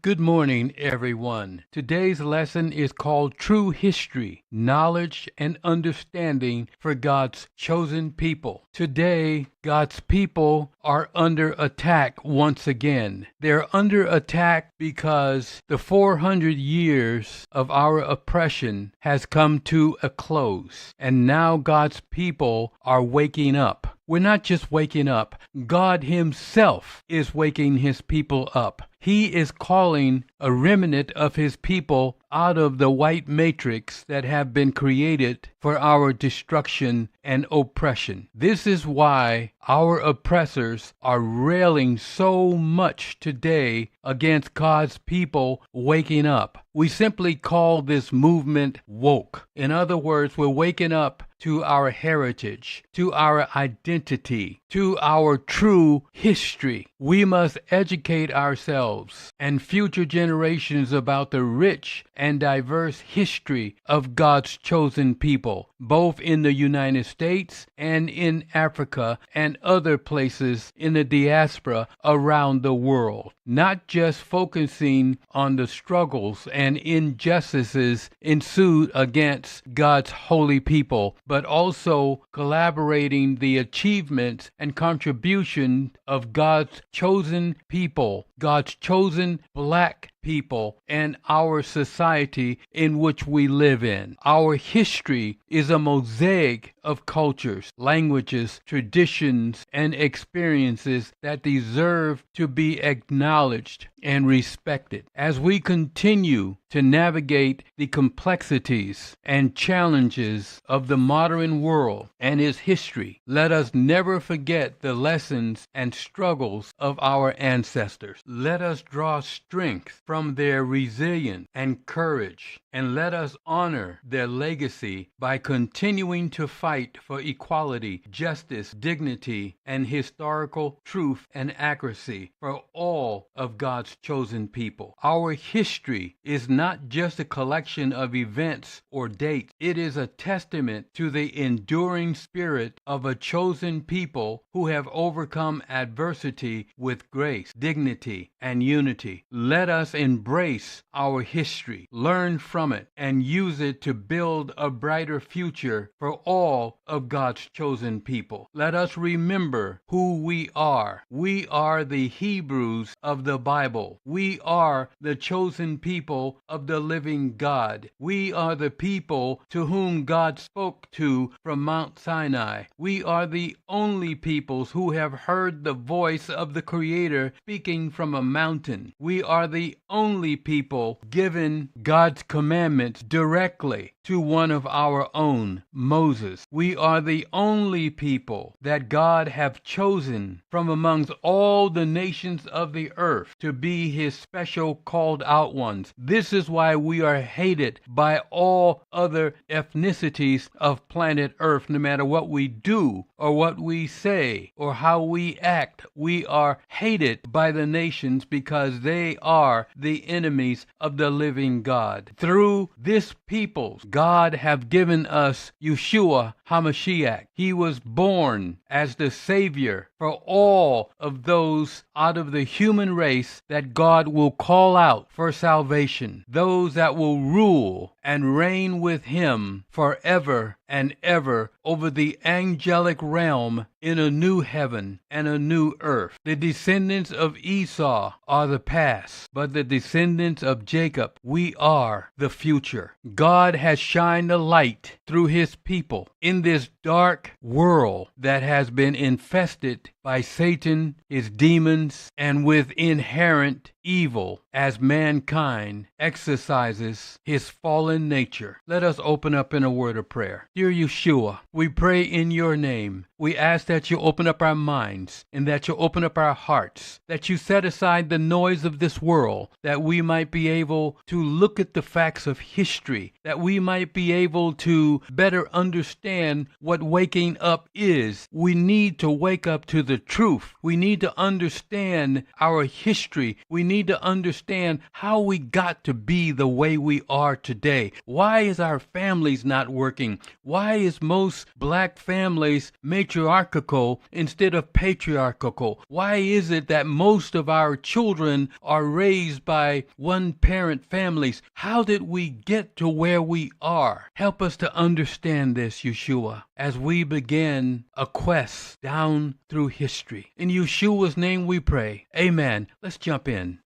Good morning, everyone. Today's lesson is called True History, Knowledge and Understanding for God's Chosen People. Today, God's people are under attack once again. They're under attack because the 400 years of our oppression has come to a close, and now God's people are waking up. We're not just waking up. God Himself is waking His people up. He is calling a remnant of His people out of the white matrix that have been created for our destruction and oppression. This is why our oppressors are railing so much today against God's people waking up. We simply call this movement woke. In other words, we're waking up to our heritage, to our identity, to our true history. We must educate ourselves and future generations about the rich and diverse history of God's chosen people, both in the United States and in Africa and other places in the diaspora around the world. Not just focusing on the struggles and injustices ensued against God's holy people, but also collaborating the achievements and contribution of God's chosen people, God's chosen black people, and our society in which we live in. Our history is a mosaic of cultures, languages, traditions, and experiences that deserve to be acknowledged and respected. As we continue to navigate the complexities and challenges of the modern world and its history, let us never forget the lessons and struggles of our ancestors. Let us draw strength from their resilience and courage, and let us honor their legacy by continuing to fight for equality, justice, dignity, and historical truth and accuracy for all of God's chosen people. Our history is not just a collection of events or dates. It is a testament to the enduring spirit of a chosen people who have overcome adversity with grace, dignity, and unity. Let us embrace our history, learn from it, and use it to build a brighter future for all of God's chosen people. Let us remember who we are. We are the Hebrews of the Bible. We are the chosen people of the living God. We are the people to whom God spoke to from Mount Sinai. We are the only peoples who have heard the voice of the Creator speaking from a mountain. We are the only people given God's commandments directly to one of our own, Moses. We are the only people that God have chosen from amongst all the nations of the earth to be His special called out ones. This is why we are hated by all other ethnicities of planet earth. No matter what we do or what we say or how we act, we are hated by the nations because they are the enemies of the living God. Through this people, God have given us Yahuah HaMashiach. He was born as the Savior for all of those out of the human race that God will call out for salvation, those that will rule and reign with Him forever and ever over the angelic realm in a new heaven and a new earth. The descendants of Esau are the past, but the descendants of Jacob, we are the future. God has shined a light through His people in this dark world that has been infested by Satan, his demons, and with inherent evil as mankind exercises his fallen nature. Let us open up in a word of prayer. Dear Yeshua, we pray in your name. We ask that you open up our minds and that you open up our hearts, that you set aside the noise of this world, that we might be able to look at the facts of history, that we might be able to better understand understand what waking up is. We need to wake up to the truth. We need to understand our history. We need to understand how we got to be the way we are today. Why is our families not working? Why is most black families matriarchal instead of patriarchal? Why is it that most of our children are raised by one-parent families? How did we get to where we are? Help us to understand this, Yahuah, as we begin a quest down through history. In Yeshua's name we pray. Amen. Let's jump in.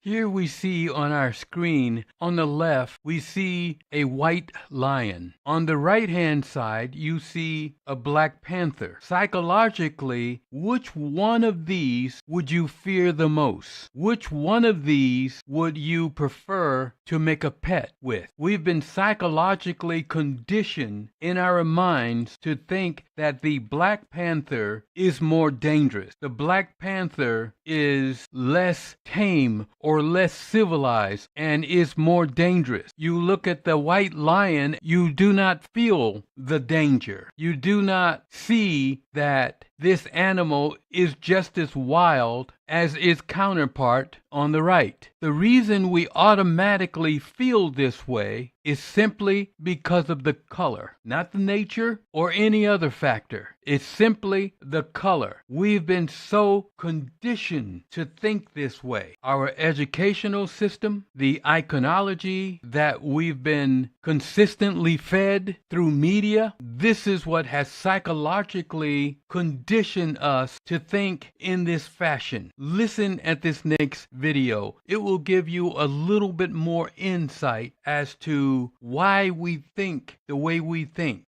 Here we see on our screen, on the left, we see a white lion. On the right-hand side, you see a black panther. Psychologically, which one of these would you fear the most? Which one of these would you prefer to make a pet with? We've been psychologically conditioned in our minds to think that the black panther is more dangerous. The black panther is less tame or less civilized and is more dangerous. You look at the white lion, you do not feel the danger. You do not see that this animal is just as wild as its counterpart on the right. The reason we automatically feel this way is simply because of the color, not the nature or any other factor. It's simply the color. We've been so conditioned to think this way. Our educational system, the iconology that we've been consistently fed through media, this is what has psychologically conditioned us to think in this fashion. Listen at this next video. It will give you a little bit more insight as to why we think the way we think.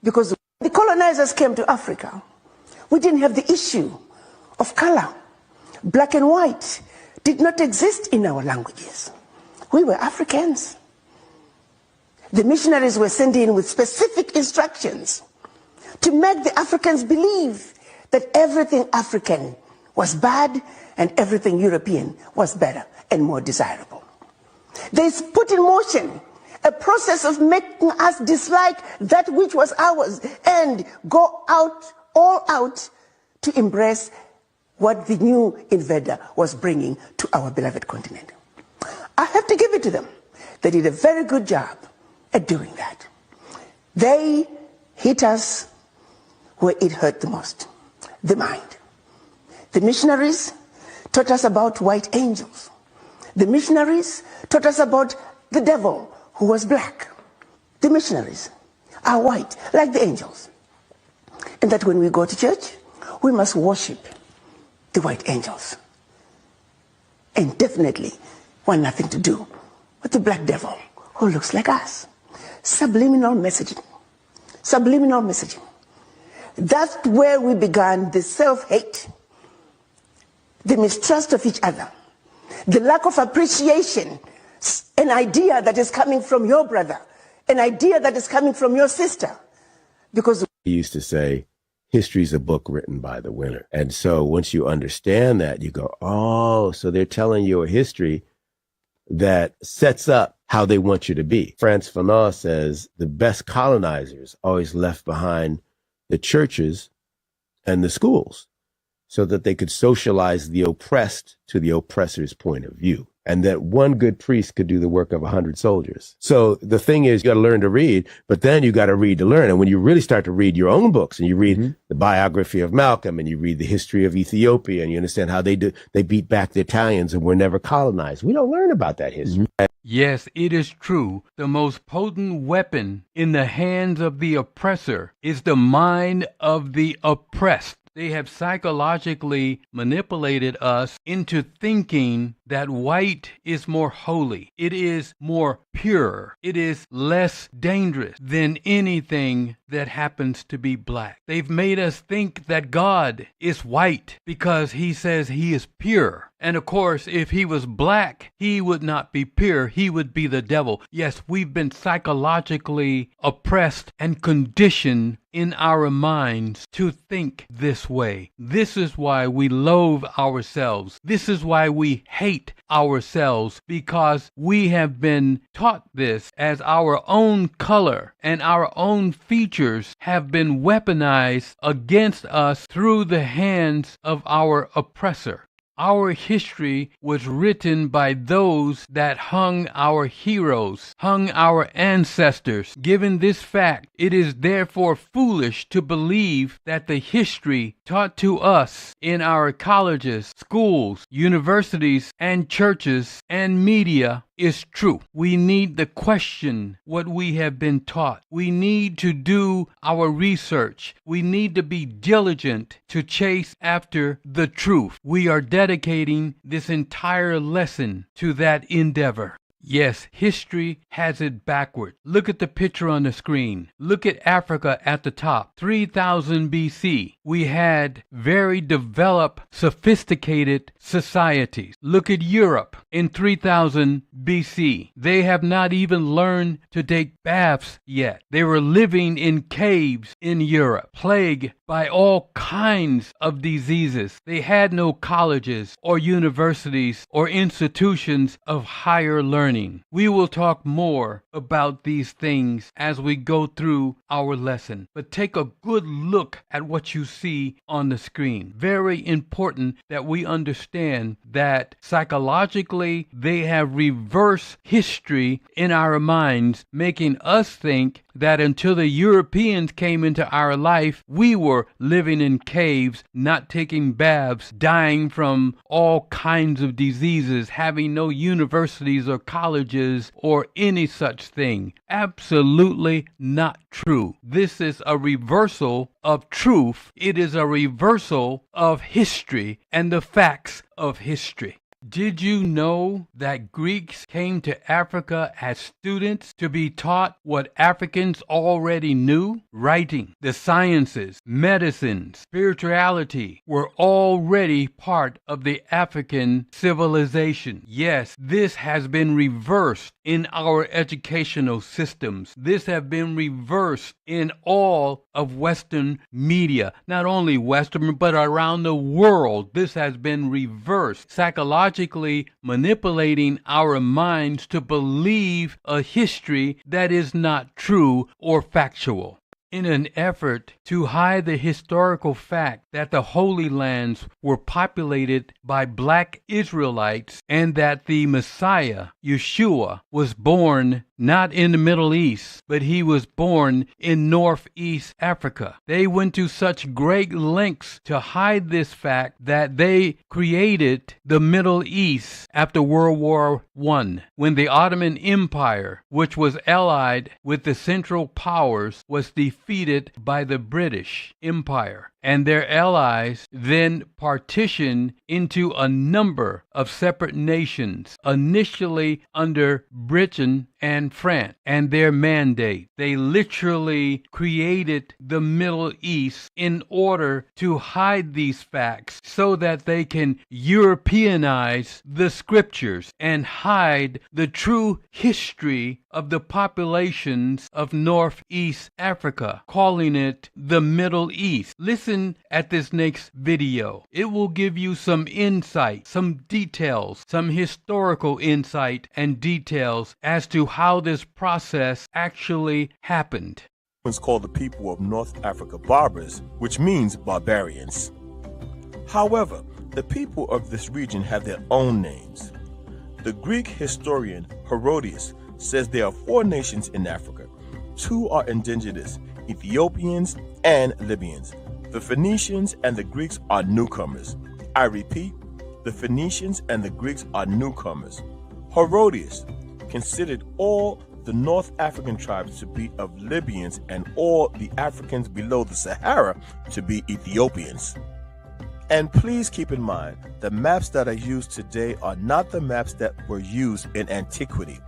Because the colonizers came to Africa, we didn't have the issue of color. Black and white did not exist in our languages. We were Africans. The missionaries were sent in with specific instructions to make the Africans believe that everything African was bad and everything European was better and more desirable. They put in motion a process of making us dislike that which was ours and go all out to embrace what the new invader was bringing to our beloved continent. I have to give it to them. They did a very good job at doing that. They hit us where it hurt the most, the mind. The missionaries taught us about white angels. The missionaries taught us about the devil who was black. The missionaries are white, like the angels. And that when we go to church, we must worship the white angels. And definitely want nothing to do with the black devil who looks like us. Subliminal messaging. Subliminal messaging. That's where we began the self-hate, the mistrust of each other, the lack of appreciation, an idea that is coming from your brother, an idea that is coming from your sister. Because he used to say, history is a book written by the winner. And so once you understand that, you go, oh, so they're telling you a history that sets up how they want you to be. Frantz Fanon says the best colonizers always left behind the churches and the schools so that they could socialize the oppressed to the oppressor's point of view. And that one good priest could do the work of 100 soldiers. So the thing is, you got to learn to read, but then you got to read to learn. And when you really start to read your own books and you read the biography of Malcolm and you read the history of Ethiopia and you understand how they beat back the Italians and were never colonized. We don't learn about that history. Yes, it is true. The most potent weapon in the hands of the oppressor is the mind of the oppressed. They have psychologically manipulated us into thinking that white is more holy. It is more pure. It is less dangerous than anything that happens to be black. They've made us think that God is white because he says he is pure. And of course, if he was black, he would not be pure. He would be the devil. Yes, we've been psychologically oppressed and conditioned in our minds to think this way. This is why we loathe ourselves. This is why we hate hate ourselves because we have been taught this, as our own color and our own features have been weaponized against us through the hands of our oppressor. Our history was written by those that hung our heroes, hung our ancestors. Given this fact, it is therefore foolish to believe that the history taught to us in our colleges, schools, universities, and churches and media is true. We need to question what we have been taught. We need to do our research. We need to be diligent to chase after the truth. We are dedicating this entire lesson to that endeavor. Yes, history has it backward. Look at the picture on the screen. Look at Africa at the top. 3000 BC, we had very developed, sophisticated societies. Look at Europe in 3000 BC. They have not even learned to take baths yet. They were living in caves in Europe, plagued by all kinds of diseases. They had no colleges or universities or institutions of higher learning. We will talk more about these things as we go through our lesson, but take a good look at what you see on the screen. Very important that we understand that psychologically they have reversed history in our minds, making us think that until the Europeans came into our life, we were living in caves, not taking baths, dying from all kinds of diseases, having no universities or colleges or any such thing. Absolutely not true. This is a reversal of truth. It is a reversal of history and the facts of history. Did you know that Greeks came to Africa as students to be taught what Africans already knew? Writing, the sciences, medicine, spirituality were already part of the African civilization. Yes, this has been reversed in our educational systems. This has been reversed in all of Western media. Not only Western, but around the world. This has been reversed. Psychologically manipulating our minds to believe a history that is not true or factual. In an effort to hide the historical fact that the Holy Lands were populated by black Israelites and that the Messiah, Yeshua, was born not in the Middle East, but he was born in Northeast Africa. They went to such great lengths to hide this fact that they created the Middle East after World War I, when the Ottoman Empire, which was allied with the Central Powers, was defeated by the British Empire. And their allies then partitioned into a number of separate nations, initially under Britain and France and their mandate. They literally created the Middle East in order to hide these facts so that they can Europeanize the scriptures and hide the true history of the populations of Northeast Africa, calling it the Middle East. Listen at this next video. It will give you some insight, some details, some historical insight and details as to how this process actually happened. It's called the people of North Africa barbars, which means barbarians. However, the people of this region have their own names. The Greek historian Herodotus says there are 4 nations in Africa. 2 are indigenous, Ethiopians and Libyans. The Phoenicians and the Greeks are newcomers. I repeat, the Phoenicians and the Greeks are newcomers. Herodotus considered all the North African tribes to be of Libyans and all the Africans below the Sahara to be Ethiopians. And please keep in mind, the maps that are used today are not the maps that were used in antiquity.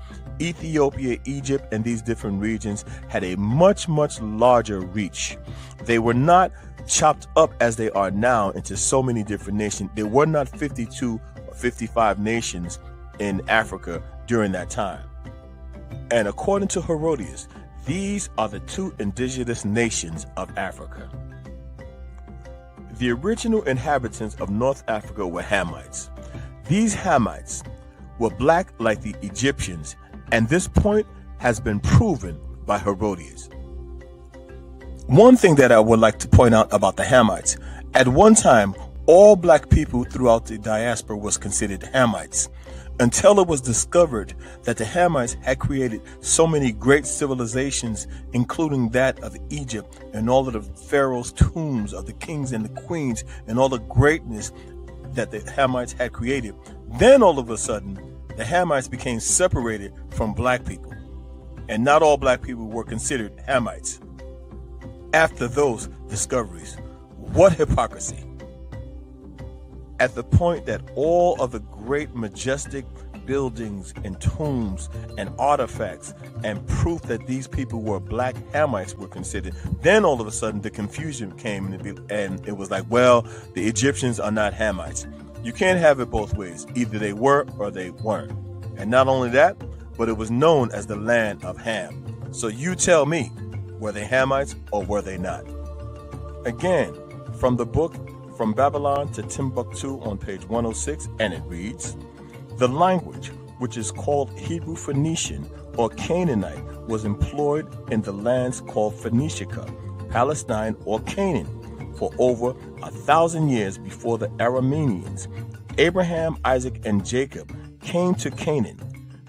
Ethiopia, Egypt, and these different regions had a much, much larger reach. They were not chopped up as they are now into so many different nations. There were not 52 or 55 nations in Africa during that time. And according to Herodotus, these are the 2 indigenous nations of Africa. The original inhabitants of North Africa were Hamites. These Hamites were black like the Egyptians, and this point has been proven by Herodias. One thing that I would like to point out about the Hamites, at one time, all black people throughout the diaspora was considered Hamites, until it was discovered that the Hamites had created so many great civilizations, including that of Egypt and all of the pharaoh's tombs of the kings and the queens and all the greatness that the Hamites had created. Then all of a sudden, the Hamites became separated from black people, and not all black people were considered Hamites. After those discoveries, what hypocrisy! At the point that all of the great majestic buildings and tombs and artifacts and proof that these people were black Hamites were considered, then all of a sudden the confusion came and it was like, well, the Egyptians are not Hamites. You can't have it both ways. Either they were or they weren't. And not only that, but it was known as the land of Ham. So you tell me, were they Hamites or were they not? Again, from the book From Babylon to Timbuktu on page 106, and it reads, the language, which is called Hebrew Phoenician or Canaanite, was employed in the lands called Phoenicia, Palestine, or Canaan for over 1,000 years before the Arameans. Abraham, Isaac, and Jacob came to Canaan.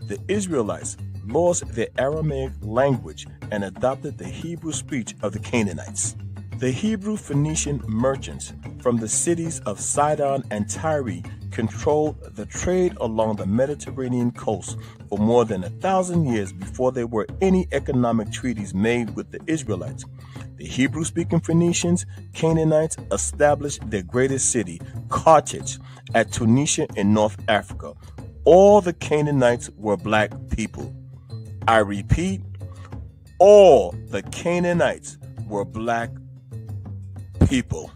The Israelites lost their Aramaic language and adopted the Hebrew speech of the Canaanites. The Hebrew Phoenician merchants from the cities of Sidon and Tyre controlled the trade along the Mediterranean coast for more than 1,000 years before there were any economic treaties made with the Israelites. The Hebrew-speaking Phoenicians, Canaanites established their greatest city, Carthage, at Tunisia in North Africa. All the Canaanites were black people. I repeat, all the Canaanites were black people.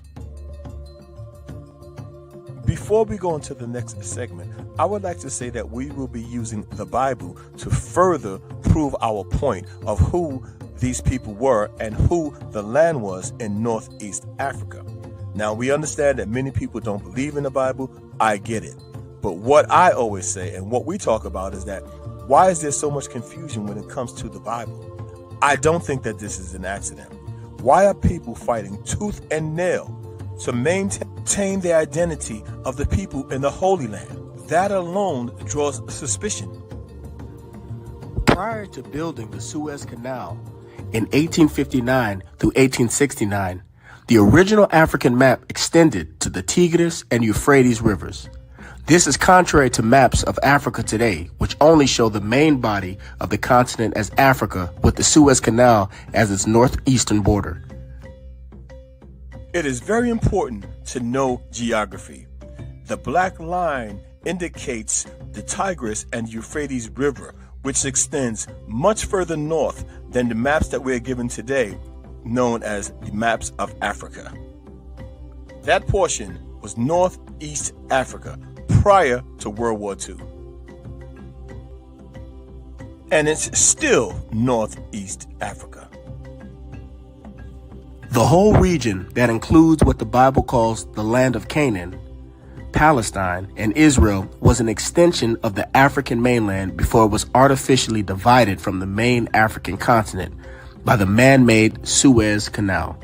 Before we go into the next segment, I would like to say that we will be using the Bible to further prove our point of who these people were and who the land was in Northeast Africa. Now, we understand that many people don't believe in the Bible. I get it. But what I always say and what we talk about is that why is there so much confusion when it comes to the Bible? I don't think that this is an accident. Why are people fighting tooth and nail to maintain the identity of the people in the Holy Land? That alone draws suspicion. Prior to building the Suez Canal in 1859 through 1869, the original African map extended to the Tigris and Euphrates rivers. This is contrary to maps of Africa today, which only show the main body of the continent as Africa with the Suez Canal as its northeastern border. It is very important to know geography. The black line indicates the Tigris and Euphrates River, which extends much further north than the maps that we are given today, known as the maps of Africa. That portion was Northeast Africa prior to World War II. And it's still Northeast Africa. The whole region that includes what the Bible calls the land of Canaan, Palestine, and Israel was an extension of the African mainland before it was artificially divided from the main African continent by the man-made Suez Canal.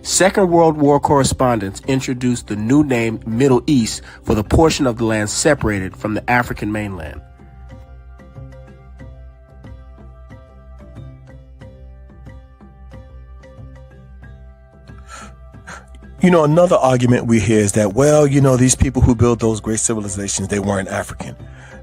Second World War correspondents introduced the new name Middle East for the portion of the land separated from the African mainland. You know, another argument we hear is that, well, you know, these people who built those great civilizations, they weren't African.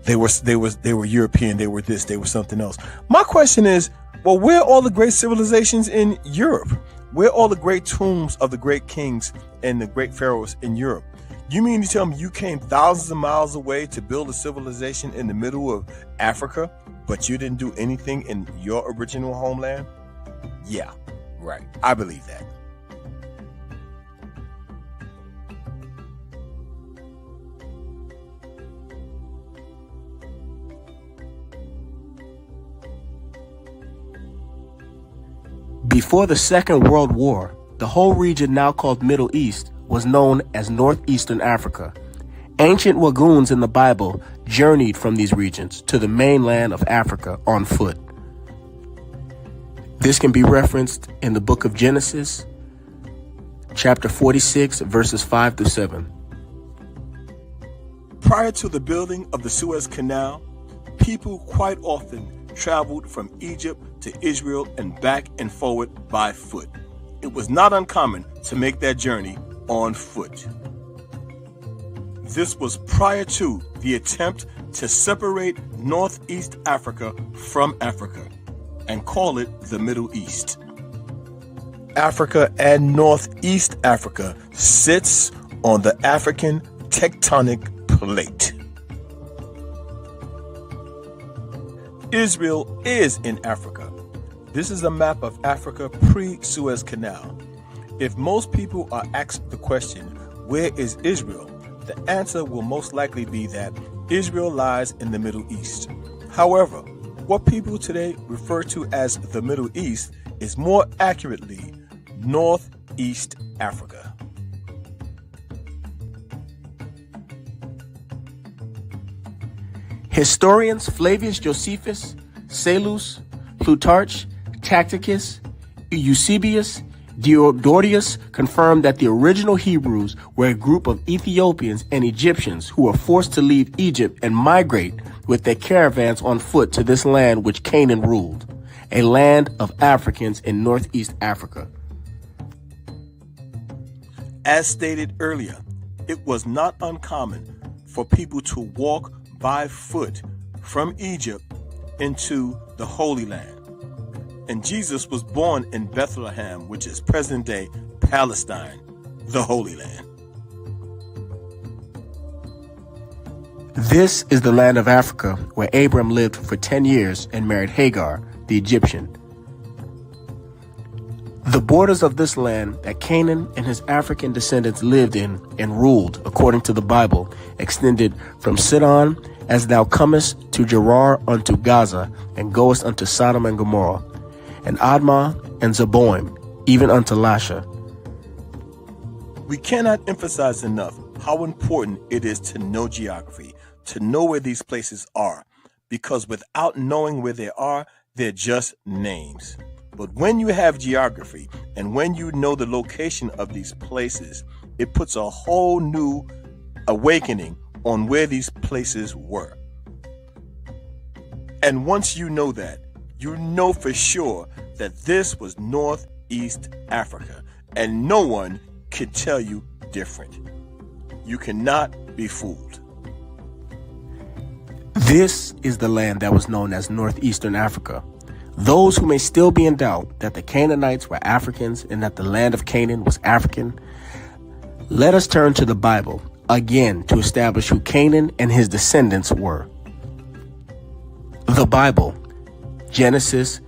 They were European, they were this, they were something else. My question is, well, where are all the great civilizations in Europe? Where are all the great tombs of the great kings and the great pharaohs in Europe? You mean to tell me you came thousands of miles away to build a civilization in the middle of Africa, but you didn't do anything in your original homeland? Yeah, right. I believe that. Before the Second World War, the whole region now called Middle East was known as Northeastern Africa. Ancient Wagoons in the Bible journeyed from these regions to the mainland of Africa on foot. This can be referenced in the book of Genesis, chapter 46, verses 5 through 7. Prior to the building of the Suez Canal, people quite often traveled from Egypt to Israel and back and forward by foot. It was not uncommon to make that journey on foot. This was prior to the attempt to separate Northeast Africa from Africa and call it the Middle East. Africa and Northeast Africa sits on the African tectonic plate. Israel is in Africa. This is a map of Africa pre-Suez Canal. If most people are asked the question, where is Israel? The answer will most likely be that Israel lies in the Middle East. However, what people today refer to as the Middle East is more accurately Northeast Africa. Historians Flavius Josephus, Sallust, Plutarch, Tacitus, Eusebius, Diodorus confirmed that the original Hebrews were a group of Ethiopians and Egyptians who were forced to leave Egypt and migrate with their caravans on foot to this land which Canaan ruled, a land of Africans in Northeast Africa. As stated earlier, it was not uncommon for people to walk by foot from Egypt into the Holy Land. And Jesus was born in Bethlehem, which is present-day Palestine, the Holy Land. This is the land of Africa where Abram lived for 10 years and married Hagar, the Egyptian. The borders of this land that Canaan and his African descendants lived in and ruled, according to the Bible, extended from Sidon as thou comest to Gerar unto Gaza, and goest unto Sodom and Gomorrah, and Admah and Zeboim, even unto Lasha. We cannot emphasize enough how important it is to know geography, to know where these places are, because without knowing where they are, they're just names. But when you have geography and when you know the location of these places, it puts a whole new awakening on where these places were. And once you know that, you know for sure that this was Northeast Africa, and no one can tell you different. You cannot be fooled. This is the land that was known as Northeastern Africa. Those who may still be in doubt that the Canaanites were Africans and that the land of Canaan was African, let us turn to the Bible again to establish who Canaan and his descendants were. The Bible, Genesis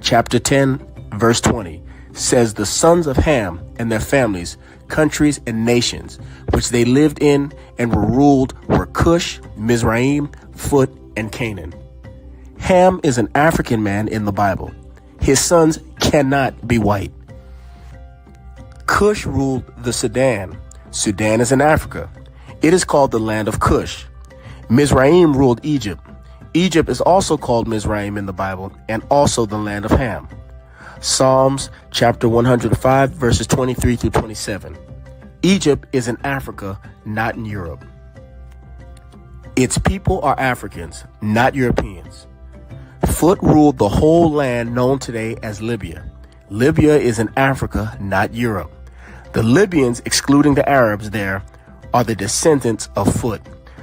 chapter 10, verse 20, says the sons of Ham and their families, countries and nations, which they lived in and were ruled, were Cush, Mizraim, Phut, and Canaan. Ham is an African man in the Bible. His sons cannot be white. Cush ruled the Sudan. Sudan is in Africa. It is called the land of Cush. Mizraim ruled Egypt. Egypt is also called Mizraim in the Bible and also the land of Ham. Psalms chapter 105 verses 23 through 27. Egypt is in Africa, not in Europe. Its people are Africans, not Europeans. Phut ruled the whole land known today as Libya. Libya is in Africa, not Europe. The Libyans, excluding the Arabs there, are the descendants of Phut,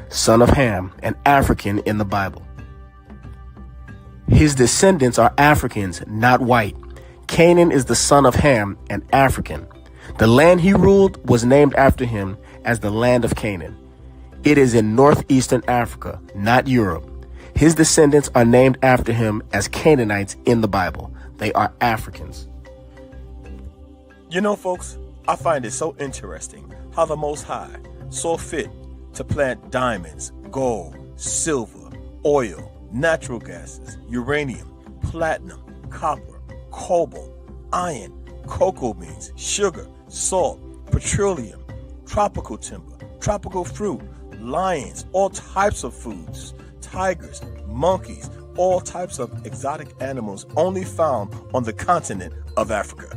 son of Ham, an African in the Bible. His descendants are Africans, not white. Canaan is the son of Ham, an African. The land he ruled was named after him as the land of Canaan. It is in northeastern Africa, not Europe. His descendants are named after him as Canaanites in the Bible. They are Africans. You know, folks, I find it so interesting how the Most High saw fit to plant diamonds, gold, silver, oil, natural gases, uranium, platinum, copper, cobalt, iron, cocoa beans, sugar, salt, petroleum, tropical timber, tropical fruit, lions, all types of foods, tigers, monkeys, all types of exotic animals only found on the continent of Africa.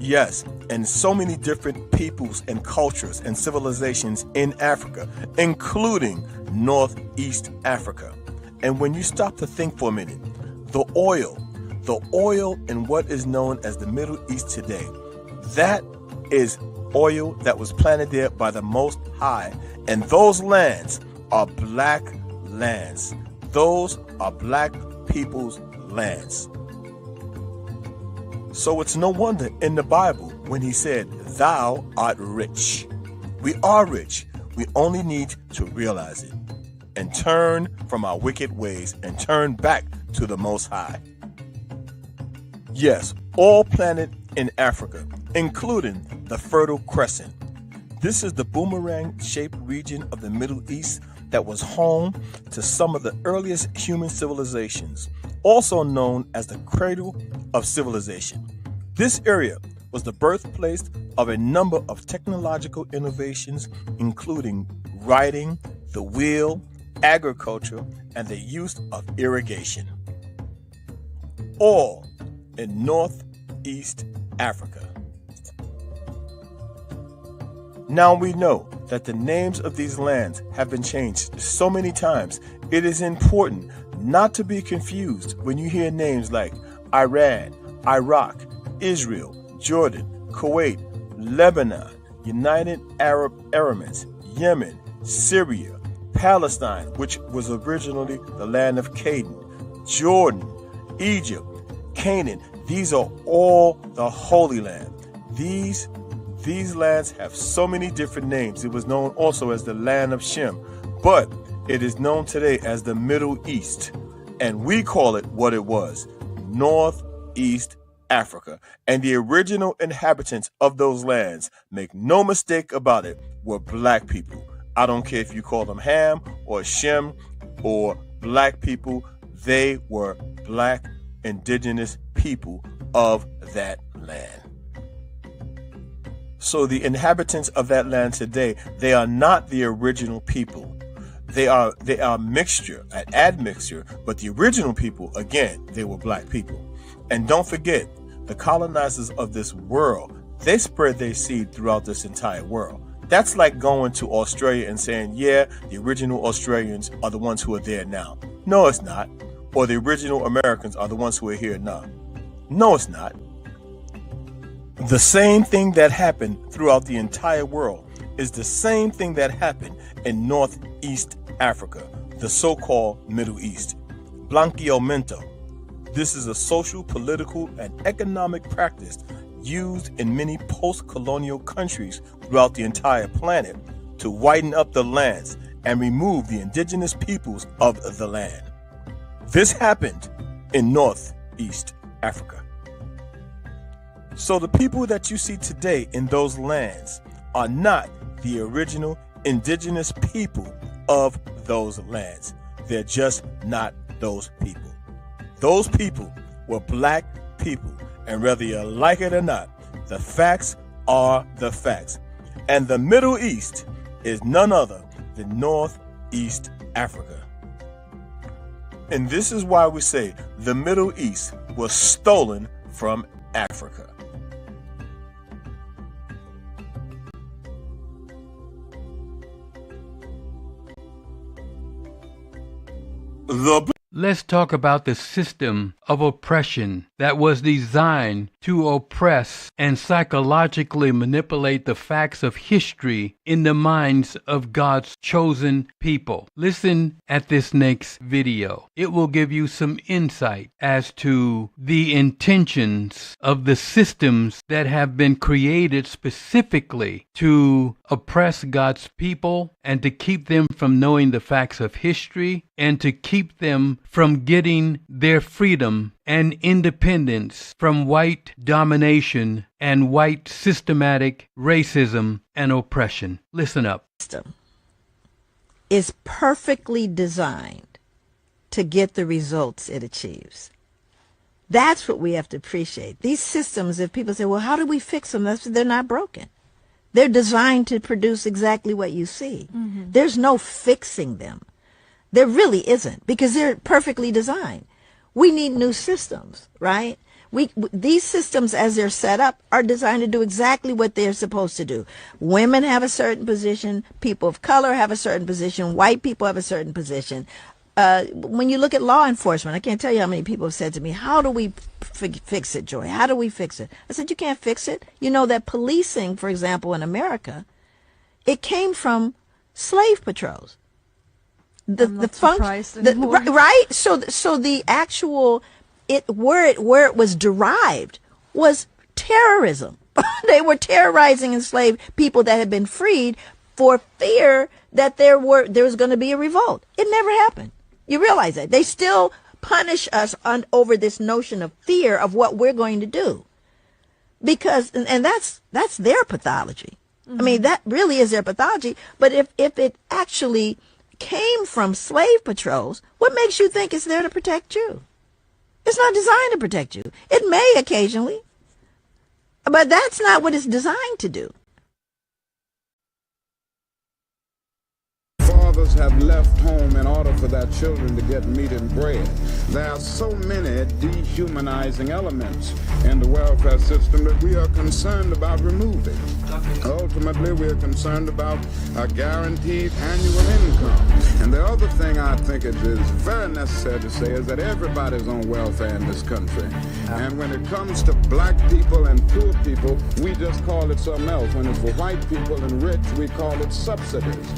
Yes, and so many different peoples and cultures and civilizations in Africa, including Northeast Africa. And when you stop to think for a minute, the oil in what is known as the Middle East today, that is oil that was planted there by the Most High. And those lands are black lands. Those are black people's lands. So it's no wonder in the Bible when he said, "Thou art rich." We are rich. We only need to realize it and turn from our wicked ways and turn back to the Most High. Yes, all planted in Africa, including the Fertile Crescent. This is the boomerang-shaped region of the Middle East that was home to some of the earliest human civilizations, also known as the cradle of civilization. This area was the birthplace of a number of technological innovations, including writing, the wheel, agriculture, and the use of irrigation. All in Northeast Africa. Now we know that the names of these lands have been changed so many times. It is important not to be confused when you hear names like Iran, Iraq, Israel, Jordan, Kuwait, Lebanon, United Arab Emirates, Yemen, Syria, Palestine, which was originally the land of Canaan, Jordan, Egypt, Canaan. These are all the Holy Land. These lands have so many different names. It was known also as the land of Shem, but it is known today as the Middle East, and we call it what it was, Northeast Africa. And the original inhabitants of those lands, make no mistake about it, were black people. I don't care if you call them Ham or Shem or black people, they were black indigenous people of that land. So the inhabitants of that land today, they are not the original people. They are a mixture, an admixture, but the original people, again, they were black people. And don't forget, the colonizers of this world, they spread their seed throughout this entire world. That's like going to Australia and saying, yeah, the original Australians are the ones who are there now. No, it's not. Or the original Americans are the ones who are here now. No, it's not. The same thing that happened throughout the entire world is the same thing that happened in Northeast Africa, the so-called Middle East. Blanqueamiento. This is a social, political, and economic practice used in many post-colonial countries throughout the entire planet to whiten up the lands and remove the indigenous peoples of the land. This happened in Northeast Africa. So the people that you see today in those lands are not the original indigenous people of those lands. They're just not those people. Those people were black people, and whether you like it or not, the facts are the facts. And the Middle East is none other than Northeast Africa. And this is why we say the Middle East was stolen from Africa. Let's talk about the system of oppression that was designed to oppress and psychologically manipulate the facts of history in the minds of God's chosen people. Listen at this next video. It will give you some insight as to the intentions of the systems that have been created specifically to oppress God's people and to keep them from knowing the facts of history and to keep them from getting their freedom and independence from white domination and white systematic racism and oppression. Listen up. System is perfectly designed to get the results it achieves. That's what we have to appreciate. These systems, if people say, well, how do we fix them? They're not broken. They're designed to produce exactly what you see. There's no fixing them. There really isn't, because they're perfectly designed. We need new systems, right? These systems, as they're set up, are designed to do exactly what they're supposed to do. Women have a certain position. People of color have a certain position. White people have a certain position. When you look at law enforcement, I can't tell you how many people have said to me, how do we fix it, Joy? How do we fix it? I said, you can't fix it. You know that policing, for example, in America, it came from slave patrols. Right? So the actual where it was derived was terrorism. They were terrorizing enslaved people that had been freed for fear that there was going to be a revolt. It never happened. You realize that they still punish us over this notion of fear of what we're going to do, because and that's their pathology. I mean, that really is their pathology. But if it actually came from slave patrols, what makes you think it's there to protect you? It's not designed to protect you. It may occasionally, but that's not what it's designed to do. Fathers have left home in order for their children to get meat and bread. There are so many dehumanizing elements in the welfare system that we are concerned about removing. Ultimately, we are concerned about a guaranteed annual income. And the other thing I think it is very necessary to say is that everybody's on welfare in this country. And when it comes to black people and poor people, we just call it something else. When it's for white people and rich, we call it subsidies.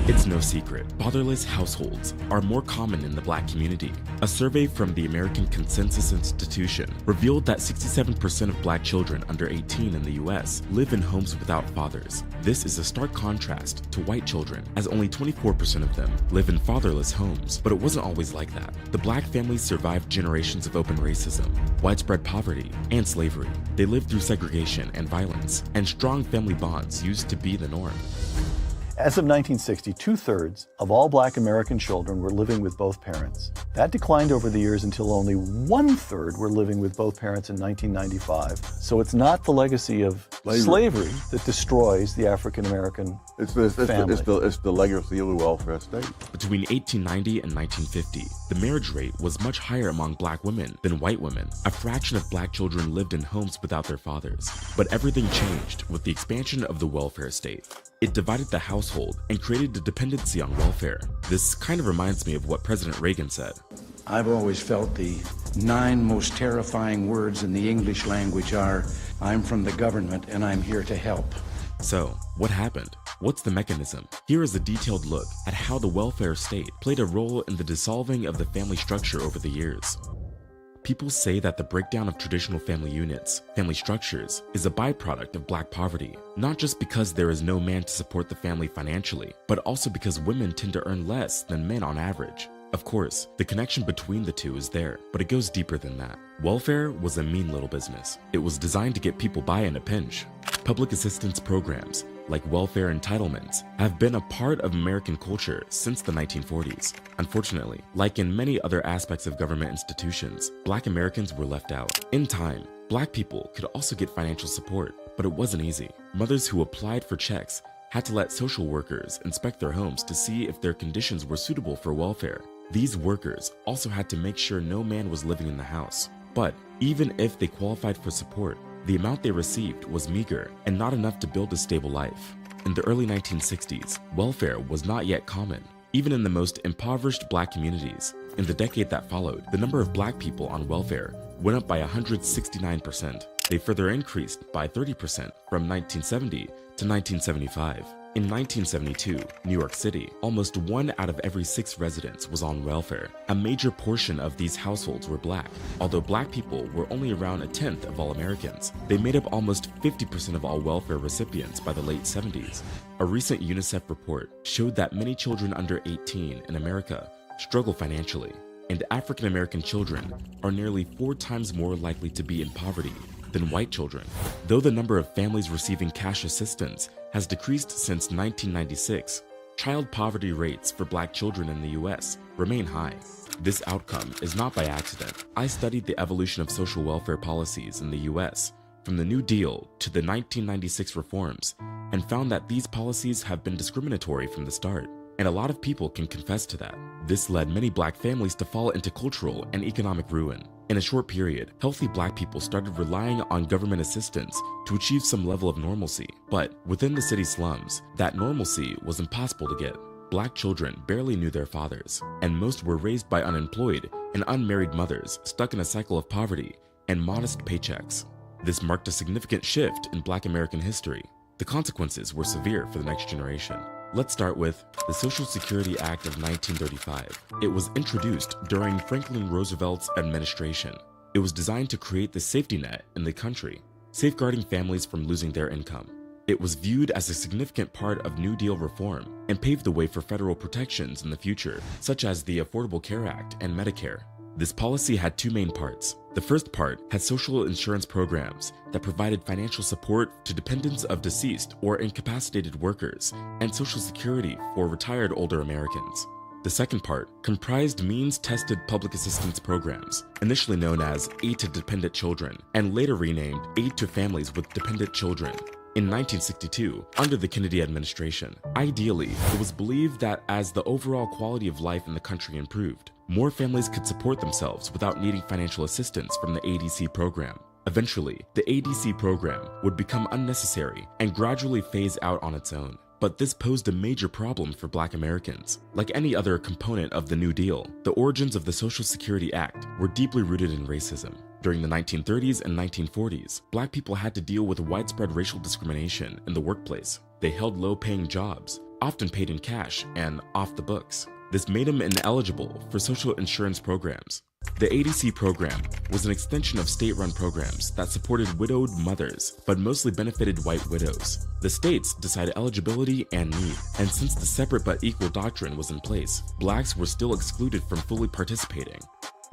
It's no secret, fatherless households are more common in the black community. A survey from the American Consensus Institution revealed that 67% of black children under 18 in the US live in homes without fathers. This is a stark contrast to white children, as only 24% of them live in fatherless homes. But it wasn't always like that. The black families survived generations of open racism, widespread poverty, and slavery. They lived through segregation and violence, and strong family bonds used to be the norm. As of 1960, 2/3 of all black American children were living with both parents. That declined over the years until only 1/3 were living with both parents in 1995. So it's not the legacy of slavery that destroys the African American family. It's the legacy of the welfare state. Between 1890 and 1950, the marriage rate was much higher among black women than white women. A fraction of black children lived in homes without their fathers. But everything changed with the expansion of the welfare state. It divided the household and created a dependency on welfare. This kind of reminds me of what President Reagan said. I've always felt the 9 most terrifying words in the English language are, I'm from the government and I'm here to help. So, what happened? What's the mechanism? Here is a detailed look at how the welfare state played a role in the dissolving of the family structure over the years. People say that the breakdown of traditional family units, family structures, is a byproduct of black poverty, not just because there is no man to support the family financially, but also because women tend to earn less than men on average. Of course, the connection between the two is there, but it goes deeper than that. Welfare was a mean little business. It was designed to get people by in a pinch. Public assistance programs, like welfare entitlements, have been a part of American culture since the 1940s. Unfortunately, like in many other aspects of government institutions, black Americans were left out. In time, black people could also get financial support, but it wasn't easy. Mothers who applied for checks had to let social workers inspect their homes to see if their conditions were suitable for welfare. These workers also had to make sure no man was living in the house. But even if they qualified for support, the amount they received was meager and not enough to build a stable life. In the early 1960s, welfare was not yet common, even in the most impoverished black communities. In the decade that followed, the number of black people on welfare went up by 169%. They further increased by 30% from 1970 to 1975. In 1972, New York City, almost 1 out of every 6 residents was on welfare. A major portion of these households were black. Although black people were only around 1/10 of all Americans, they made up almost 50% of all welfare recipients by the late 70s. A recent UNICEF report showed that many children under 18 in America struggle financially, and African American children are nearly 4 times more likely to be in poverty than white children. Though the number of families receiving cash assistance has decreased since 1996, child poverty rates for black children in the US remain high. This outcome is not by accident. I studied the evolution of social welfare policies in the US from the New Deal to the 1996 reforms and found that these policies have been discriminatory from the start. And a lot of people can confess to that. This led many black families to fall into cultural and economic ruin. In a short period, healthy black people started relying on government assistance to achieve some level of normalcy. But within the city slums, that normalcy was impossible to get. Black children barely knew their fathers, and most were raised by unemployed and unmarried mothers stuck in a cycle of poverty and modest paychecks. This marked a significant shift in Black American history. The consequences were severe for the next generation. Let's start with the Social Security Act of 1935. It was introduced during Franklin Roosevelt's administration. It was designed to create the safety net in the country, safeguarding families from losing their income. It was viewed as a significant part of New Deal reform and paved the way for federal protections in the future, such as the Affordable Care Act and Medicare. This policy had two main parts. The first part had social insurance programs that provided financial support to dependents of deceased or incapacitated workers and Social Security for retired older Americans. The second part comprised means-tested public assistance programs, initially known as Aid to Dependent Children and later renamed Aid to Families with Dependent Children. In 1962, under the Kennedy administration, ideally, it was believed that as the overall quality of life in the country improved, more families could support themselves without needing financial assistance from the ADC program. Eventually, the ADC program would become unnecessary and gradually phase out on its own. But this posed a major problem for Black Americans. Like any other component of the New Deal, the origins of the Social Security Act were deeply rooted in racism. During the 1930s and 1940s, Black people had to deal with widespread racial discrimination in the workplace. They held low-paying jobs, often paid in cash and off the books. This made them ineligible for social insurance programs. The ADC program was an extension of state-run programs that supported widowed mothers, but mostly benefited white widows. The states decided eligibility and need, and since the separate but equal doctrine was in place, Blacks were still excluded from fully participating.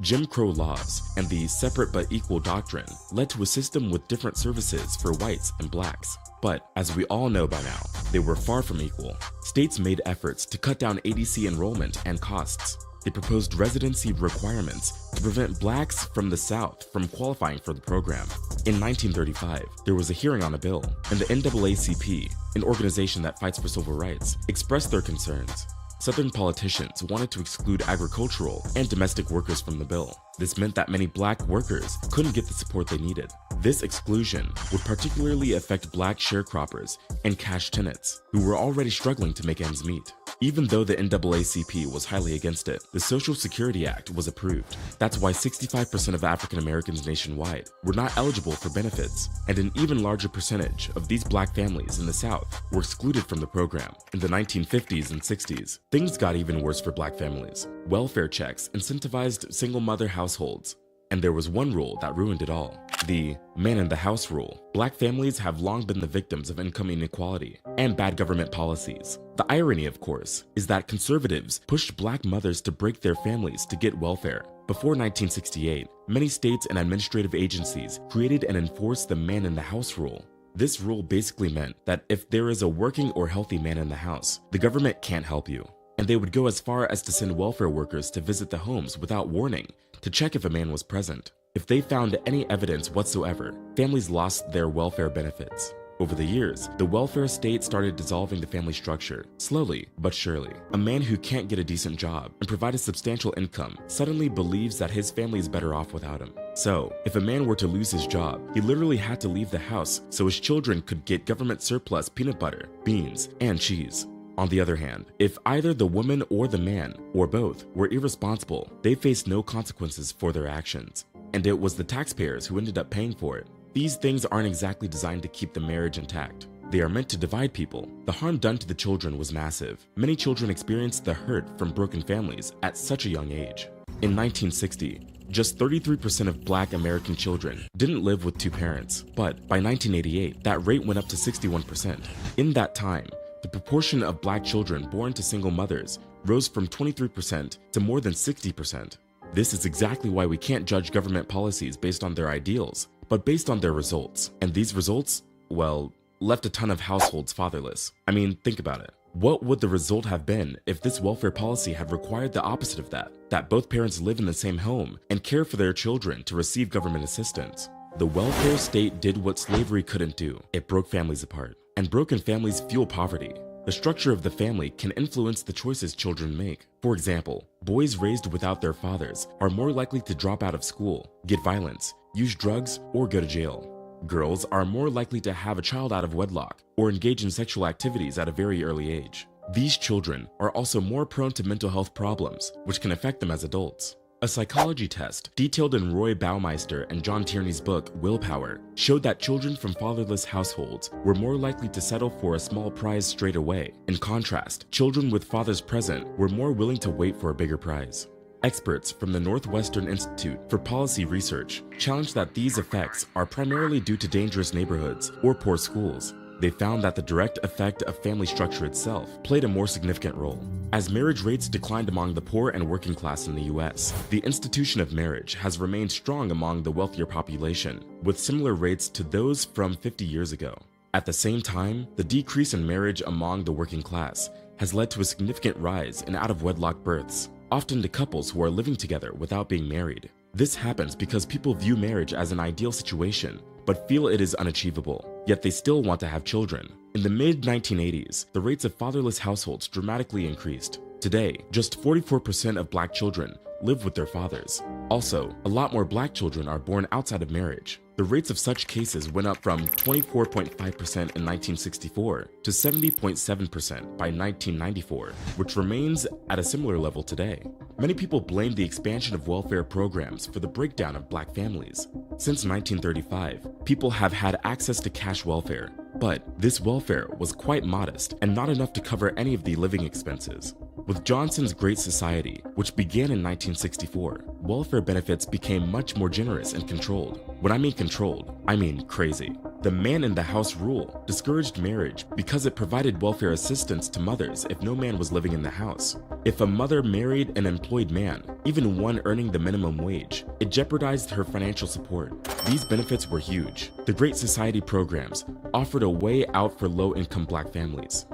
Jim Crow laws and the separate but equal doctrine led to a system with different services for whites and Blacks. But as we all know by now, they were far from equal. States made efforts to cut down ADC enrollment and costs. They proposed residency requirements to prevent Blacks from the South from qualifying for the program. In 1935, there was a hearing on a bill, and the NAACP, an organization that fights for civil rights, expressed their concerns. Southern politicians wanted to exclude agricultural and domestic workers from the bill. This meant that many Black workers couldn't get the support they needed. This exclusion would particularly affect Black sharecroppers and cash tenants, who were already struggling to make ends meet. Even though the NAACP was highly against it, the Social Security Act was approved. That's why 65% of African Americans nationwide were not eligible for benefits, and an even larger percentage of these Black families in the South were excluded from the program. In the 1950s and 60s, things got even worse for Black families. Welfare checks incentivized single-mother households, and there was one rule that ruined it all: the man-in-the-house rule. Black families have long been the victims of income inequality and bad government policies. The irony, of course, is that conservatives pushed Black mothers to break their families to get welfare. Before 1968, many states and administrative agencies created and enforced the man-in-the-house rule. This rule basically meant that if there is a working or healthy man in the house, the government can't help you. And they would go as far as to send welfare workers to visit the homes without warning to check if a man was present. If they found any evidence whatsoever, families lost their welfare benefits. Over the years, the welfare state started dissolving the family structure, slowly but surely. A man who can't get a decent job and provide a substantial income suddenly believes that his family is better off without him. So, if a man were to lose his job, he literally had to leave the house so his children could get government surplus peanut butter, beans, and cheese. On the other hand, if either the woman or the man, or both, were irresponsible, they faced no consequences for their actions. And it was the taxpayers who ended up paying for it. These things aren't exactly designed to keep the marriage intact. They are meant to divide people. The harm done to the children was massive. Many children experienced the hurt from broken families at such a young age. In 1960, just 33% of Black American children didn't live with two parents, but by 1988, that rate went up to 61%. In that time, the proportion of Black children born to single mothers rose from 23% to more than 60%. This is exactly why we can't judge government policies based on their ideals, but based on their results. And these results, well, left a ton of households fatherless. I mean, think about it. What would the result have been if this welfare policy had required the opposite of that? That both parents live in the same home and care for their children to receive government assistance? The welfare state did what slavery couldn't do. It broke families apart, and broken families fuel poverty. The structure of the family can influence the choices children make. For example, boys raised without their fathers are more likely to drop out of school, get violence, use drugs, or go to jail. Girls are more likely to have a child out of wedlock or engage in sexual activities at a very early age. These children are also more prone to mental health problems, which can affect them as adults. A psychology test detailed in Roy Baumeister and John Tierney's book Willpower showed that children from fatherless households were more likely to settle for a small prize straight away. In contrast, children with fathers present were more willing to wait for a bigger prize. Experts from the Northwestern Institute for Policy Research challenged that these effects are primarily due to dangerous neighborhoods or poor schools. They found that the direct effect of family structure itself played a more significant role. As marriage rates declined among the poor and working class in the US, the institution of marriage has remained strong among the wealthier population, with similar rates to those from 50 years ago. At the same time, the decrease in marriage among the working class has led to a significant rise in out-of-wedlock births, often to couples who are living together without being married. This happens because people view marriage as an ideal situation, but feel it is unachievable, yet they still want to have children. In the mid-1980s, the rates of fatherless households dramatically increased. Today, just 44% of black children live with their fathers. Also, a lot more black children are born outside of marriage. The rates of such cases went up from 24.5% in 1964 to 70.7% by 1994, which remains at a similar level today. Many people blame the expansion of welfare programs for the breakdown of black families. Since 1935, people have had access to cash welfare, but this welfare was quite modest and not enough to cover any of the living expenses. With Johnson's Great Society, which began in 1964, welfare benefits became much more generous and controlled. When I mean controlled, I mean crazy. The man-in-the-house rule discouraged marriage because it provided welfare assistance to mothers if no man was living in the house. If a mother married an employed man, even one earning the minimum wage, it jeopardized her financial support. These benefits were huge. The Great Society programs offered a way out for low-income black families.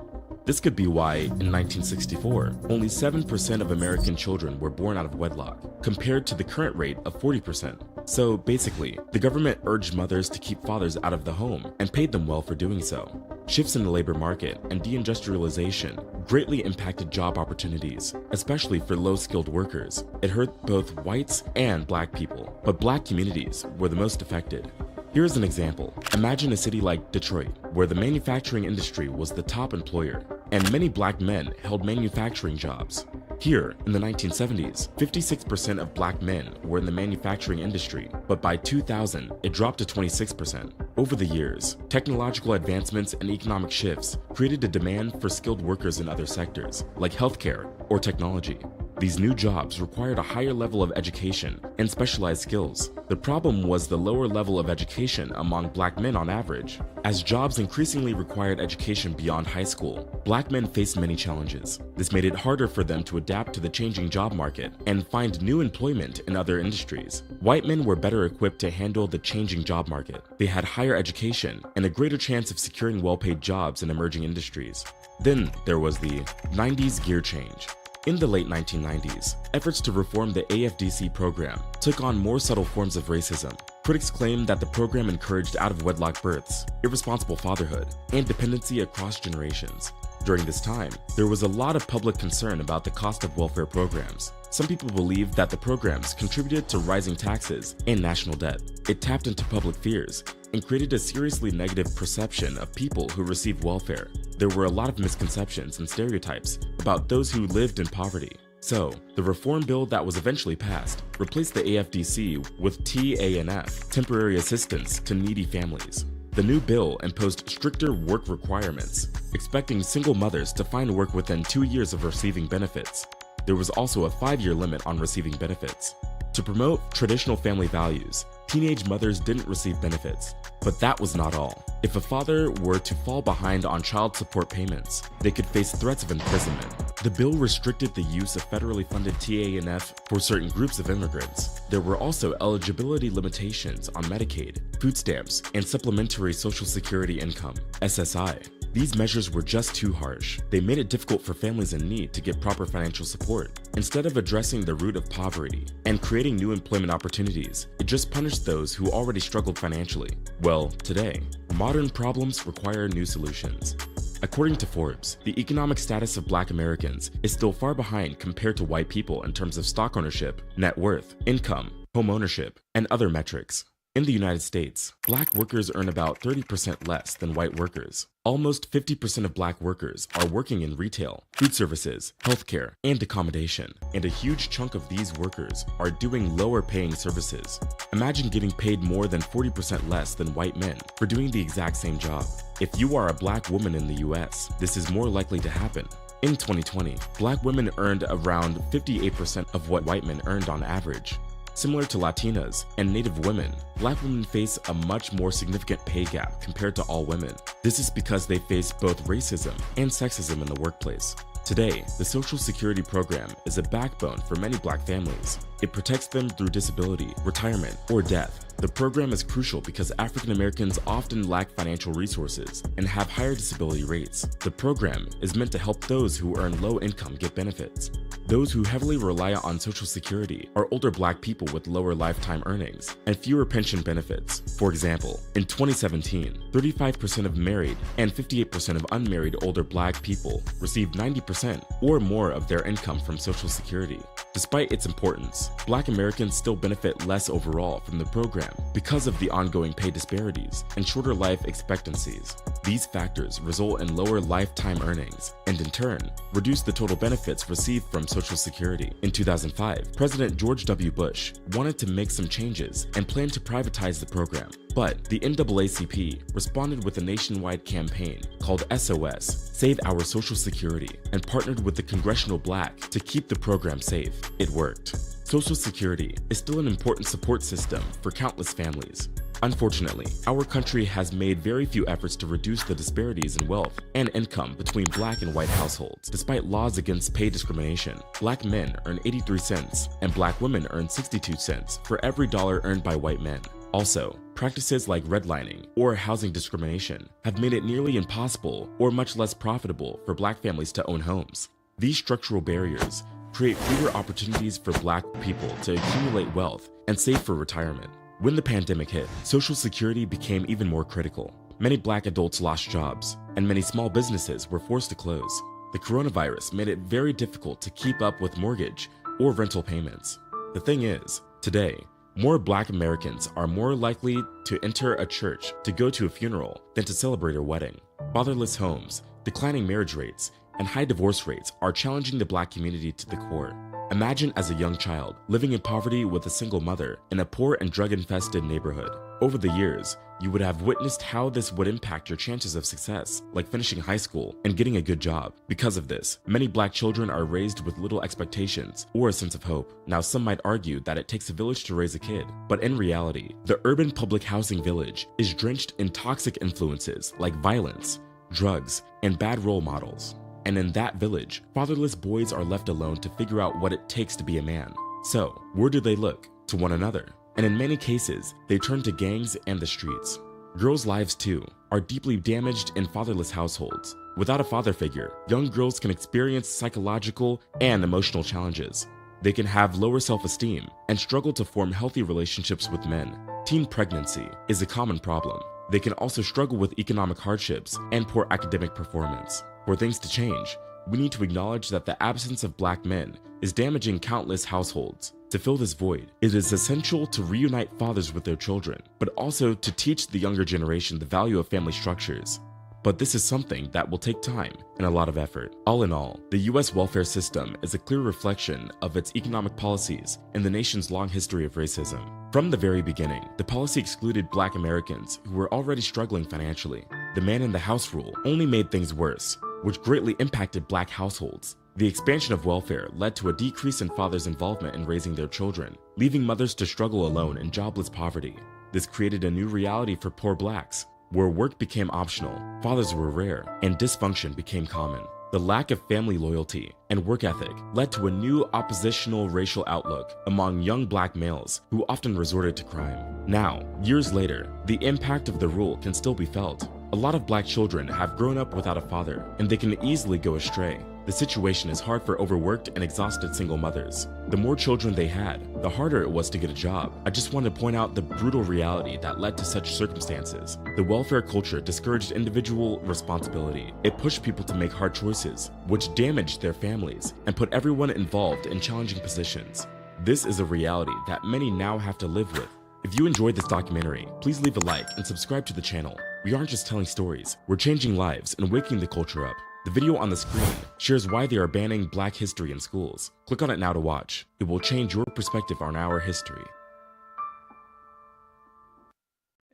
This could be why, in 1964, only 7% of American children were born out of wedlock, compared to the current rate of 40%. So basically, the government urged mothers to keep fathers out of the home and paid them well for doing so. Shifts in the labor market and deindustrialization greatly impacted job opportunities, especially for low-skilled workers. It hurt both whites and black people, but black communities were the most affected. Here's an example. Imagine a city like Detroit, where the manufacturing industry was the top employer, and many black men held manufacturing jobs. Here, in the 1970s, 56% of black men were in the manufacturing industry, but by 2000, it dropped to 26%. Over the years, technological advancements and economic shifts created a demand for skilled workers in other sectors, like healthcare or technology. These new jobs required a higher level of education and specialized skills. The problem was the lower level of education among black men on average. As jobs increasingly required education beyond high school, black men faced many challenges. This made it harder for them to adapt to the changing job market and find new employment in other industries. White men were better equipped to handle the changing job market. They had higher education and a greater chance of securing well-paid jobs in emerging industries. Then there was the 90s gear change. In the late 1990s, efforts to reform the AFDC program took on more subtle forms of racism. Critics claimed that the program encouraged out-of-wedlock births, irresponsible fatherhood, and dependency across generations. During this time, there was a lot of public concern about the cost of welfare programs. Some people believed that the programs contributed to rising taxes and national debt. It tapped into public fears and created a seriously negative perception of people who received welfare. There were a lot of misconceptions and stereotypes about those who lived in poverty. So, the reform bill that was eventually passed replaced the AFDC with TANF, Temporary Assistance to Needy Families. The new bill imposed stricter work requirements, expecting single mothers to find work within 2 years of receiving benefits. There was also a 5-year limit on receiving benefits. To promote traditional family values, teenage mothers didn't receive benefits. But that was not all. If a father were to fall behind on child support payments, they could face threats of imprisonment. The bill restricted the use of federally funded TANF for certain groups of immigrants. There were also eligibility limitations on Medicaid, food stamps, and supplementary Social Security income, SSI. These measures were just too harsh. They made it difficult for families in need to get proper financial support. Instead of addressing the root of poverty and creating new employment opportunities, it just punished those who already struggled financially. Well, today, modern problems require new solutions. According to Forbes, the economic status of Black Americans is still far behind compared to white people in terms of stock ownership, net worth, income, home ownership, and other metrics. In the United States, Black workers earn about 30% less than white workers. Almost 50% of Black workers are working in retail, food services, healthcare, and accommodation, and a huge chunk of these workers are doing lower paying services. Imagine getting paid more than 40% less than white men for doing the exact same job. If you are a Black woman in the US, this is more likely to happen. In 2020, Black women earned around 58% of what white men earned on average. Similar to Latinas and Native women, Black women face a much more significant pay gap compared to all women. This is because they face both racism and sexism in the workplace. Today, the Social Security program is a backbone for many Black families. It protects them through disability, retirement, or death. The program is crucial because African Americans often lack financial resources and have higher disability rates. The program is meant to help those who earn low income get benefits. Those who heavily rely on Social Security are older Black people with lower lifetime earnings and fewer pension benefits. For example, in 2017, 35% of married and 58% of unmarried older Black people received 90% or more of their income from Social Security. Despite its importance, Black Americans still benefit less overall from the program because of the ongoing pay disparities and shorter life expectancies. These factors result in lower lifetime earnings and, in turn, reduce the total benefits received from Social Security. In 2005, President George W. Bush wanted to make some changes and planned to privatize the program. But the NAACP responded with a nationwide campaign called SOS, Save Our Social Security, and partnered with the Congressional Black to keep the program safe. It worked. Social Security is still an important support system for countless families. Unfortunately, our country has made very few efforts to reduce the disparities in wealth and income between Black and white households. Despite laws against pay discrimination, Black men earn 83 cents and Black women earn 62 cents for every dollar earned by white men. Also, practices like redlining or housing discrimination have made it nearly impossible or much less profitable for Black families to own homes. These structural barriers create fewer opportunities for Black people to accumulate wealth and save for retirement. When the pandemic hit, Social Security became even more critical. Many Black adults lost jobs, and many small businesses were forced to close. The coronavirus made it very difficult to keep up with mortgage or rental payments. The thing is, today, more Black Americans are more likely to enter a church to go to a funeral than to celebrate a wedding. Fatherless homes, declining marriage rates, and high divorce rates are challenging the Black community to the core. Imagine as a young child living in poverty with a single mother in a poor and drug-infested neighborhood. Over the years, you would have witnessed how this would impact your chances of success, like finishing high school and getting a good job. Because of this, many Black children are raised with little expectations or a sense of hope. Now, some might argue that it takes a village to raise a kid, but in reality, the urban public housing village is drenched in toxic influences like violence, drugs, and bad role models. And in that village, fatherless boys are left alone to figure out what it takes to be a man. So, where do they look? To one another. And in many cases, they turn to gangs and the streets. Girls' lives, too, are deeply damaged in fatherless households. Without a father figure, young girls can experience psychological and emotional challenges. They can have lower self-esteem and struggle to form healthy relationships with men. Teen pregnancy is a common problem. They can also struggle with economic hardships and poor academic performance. For things to change, we need to acknowledge that the absence of Black men is damaging countless households. To fill this void, it is essential to reunite fathers with their children, but also to teach the younger generation the value of family structures. But this is something that will take time and a lot of effort. All in all, the U.S. welfare system is a clear reflection of its economic policies and the nation's long history of racism. From the very beginning, the policy excluded Black Americans who were already struggling financially. The man in the house rule only made things worse, which greatly impacted Black households. The expansion of welfare led to a decrease in fathers' involvement in raising their children, leaving mothers to struggle alone in jobless poverty. This created a new reality for poor Blacks, where work became optional, fathers were rare, and dysfunction became common. The lack of family loyalty and work ethic led to a new oppositional racial outlook among young Black males who often resorted to crime. Now, years later, the impact of the rule can still be felt. A lot of black children have grown up without a father, and they can easily go astray. The situation is hard for overworked and exhausted single mothers. The more children they had, the harder it was to get a job. I just want to point out the brutal reality that led to such circumstances. The welfare culture discouraged individual responsibility. It pushed people to make hard choices, which damaged their families and put everyone involved in challenging positions. This is a reality that many now have to live with. If you enjoyed this documentary, please leave a like and subscribe to the channel. We aren't just telling stories, we're changing lives and waking the culture up. The video on the screen shares why they are banning Black history in schools. Click on it now to watch. It will change your perspective on our history.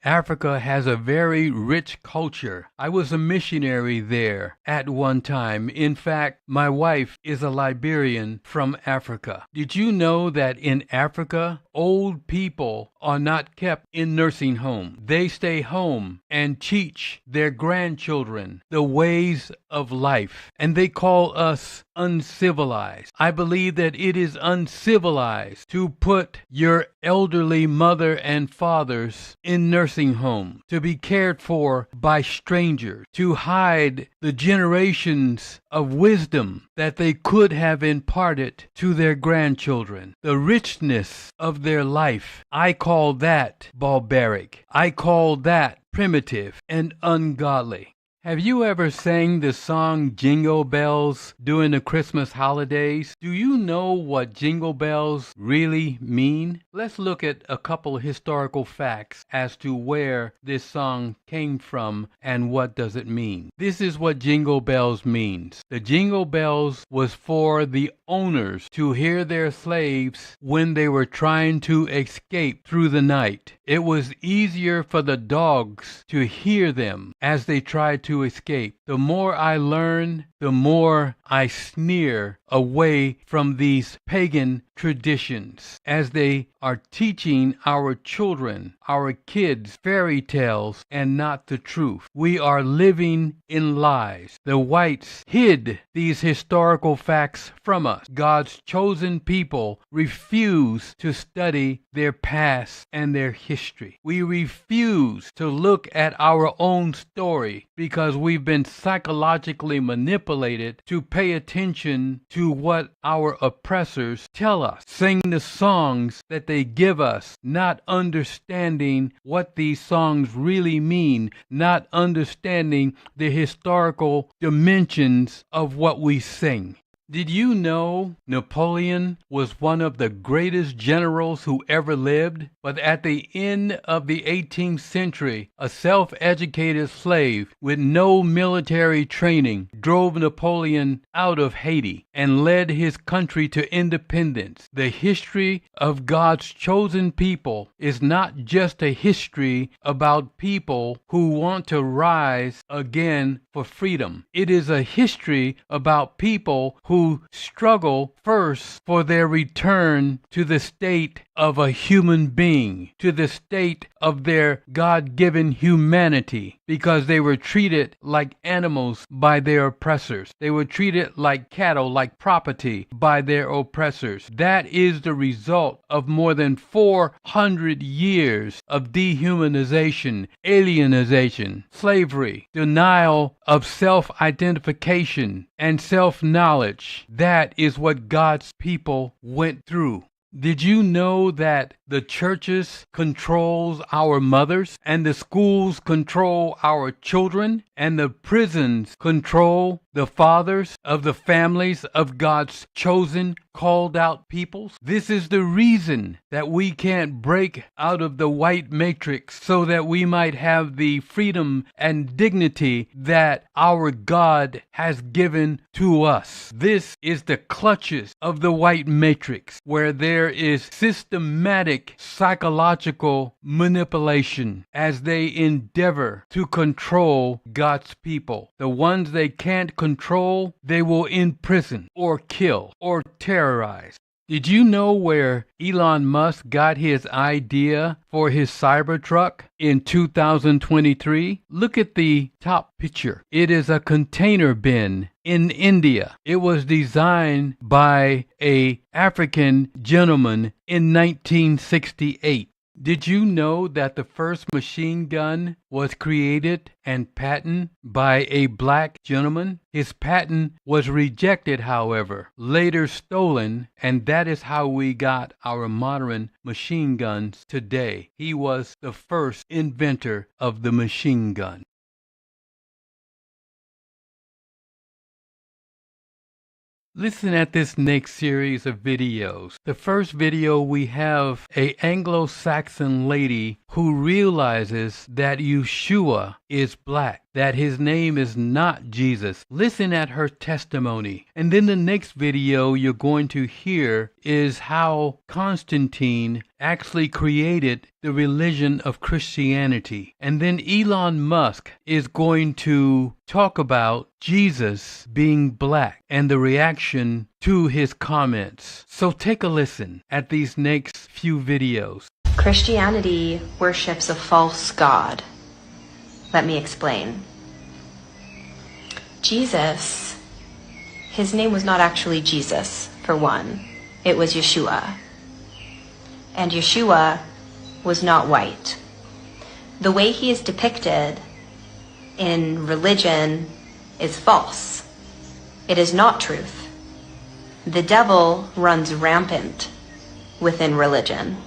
Africa has a very rich culture. I was a missionary there at one time. In fact, my wife is a Liberian from Africa. Did you know that in Africa, old people are not kept in nursing homes? They stay home and teach their grandchildren the ways of life. And they call us uncivilized. I believe that it is uncivilized to put your elderly mother and fathers in nursing homes, to be cared for by strangers, to hide the generations of wisdom that they could have imparted to their grandchildren, the richness of their life. I call that barbaric. I call that primitive and ungodly. Have you ever sang the song Jingle Bells during the Christmas holidays? Do you know what jingle bells really mean? Let's look at a couple of historical facts as to where this song came from and what does it mean. This is what jingle bells means. The jingle bells was for the owners to hear their slaves when they were trying to escape through the night. It was easier for the dogs to hear them as they tried to escape. The more I learn, the more I sneer away from these pagan traditions as they are teaching our children, our kids, fairy tales and not the truth. We are living in lies. The whites hid these historical facts from us. God's chosen people refuse to study their past and their history. We refuse to look at our own story because we've been psychologically manipulated to pay attention to what our oppressors tell us. Sing the songs that they give us, not understanding what these songs really mean, not understanding the historical dimensions of what we sing. Did you know Napoleon was one of the greatest generals who ever lived? But at the end of the 18th century, a self-educated slave with no military training drove Napoleon out of Haiti and led his country to independence. The history of God's chosen people is not just a history about people who want to rise again for freedom. It is a history about people who struggle first for their return to the state of a human being, to the state of their God-given humanity, because they were treated like animals by their oppressors. They were treated like cattle, like property by their oppressors. That is the result of more than 400 years of dehumanization, alienization, slavery, denial of self-identification, and self-knowledge. That is what God's people went through. Did you know that the churches controls our mothers, and the schools control our children, and the prisons control the fathers of the families of God's chosen, called out peoples? This is the reason that we can't break out of the white matrix so that we might have the freedom and dignity that our God has given to us. This is the clutches of the white matrix, where there is systematic psychological manipulation as they endeavor to control God's people. The ones they can't control, they will imprison or kill or terrorize. Did you know where Elon Musk got his idea for his Cybertruck in 2023? Look at the top picture. It is a container bin in India. It was designed by an African gentleman in 1968. Did you know that the first machine gun was created and patented by a black gentleman? His patent was rejected, however, later stolen, and that is how we got our modern machine guns today. He was the first inventor of the machine gun. Listen at this next series of videos. The first video, we have a Anglo-Saxon lady who realizes that Yahuah is black, that his name is not Jesus. Listen at her testimony. And then the next video you're going to hear is how Constantine actually created the religion of Christianity. And then Elon Musk is going to talk about Jesus being black and the reaction to his comments. So take a listen at these next few videos. Christianity worships a false god. Let me explain. Jesus, his name was not actually Jesus, for one. It was Yahuah. And Yahuah was not white. The way he is depicted in religion is false. It is not truth. The devil runs rampant within religion.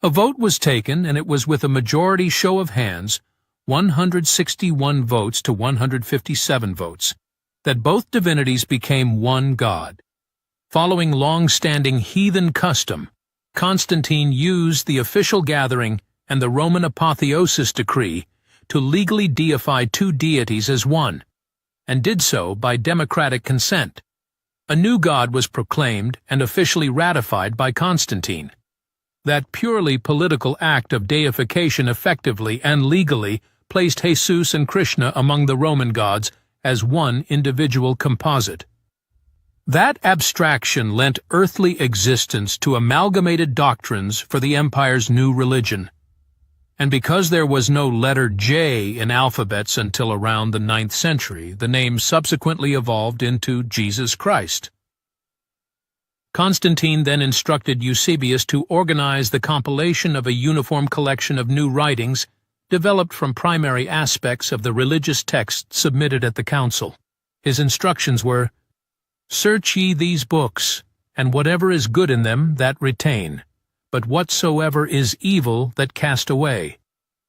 A vote was taken, and it was with a majority show of hands, 161 votes to 157 votes, that both divinities became one God. Following long-standing heathen custom, Constantine used the official gathering and the Roman apotheosis decree to legally deify two deities as one, and did so by democratic consent. A new god was proclaimed and officially ratified by Constantine. That purely political act of deification effectively and legally placed Jesus and Krishna among the Roman gods as one individual composite. That abstraction lent earthly existence to amalgamated doctrines for the empire's new religion. And because there was no letter J in alphabets until around the 9th century, the name subsequently evolved into Jesus Christ. Constantine then instructed Eusebius to organize the compilation of a uniform collection of new writings developed from primary aspects of the religious texts submitted at the council. His instructions were, "Search ye these books, and whatever is good in them, that retain. But whatsoever is evil, that cast away.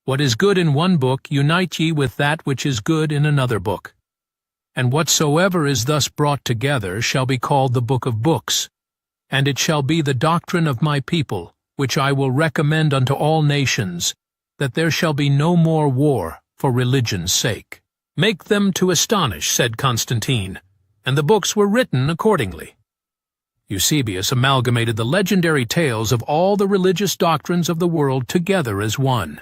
What is good in one book, unite ye with that which is good in another book. And whatsoever is thus brought together shall be called the Book of Books. And it shall be the doctrine of my people, which I will recommend unto all nations, that there shall be no more war for religion's sake." Make them to astonish, said Constantine, and the books were written accordingly. Eusebius amalgamated the legendary tales of all the religious doctrines of the world together as one,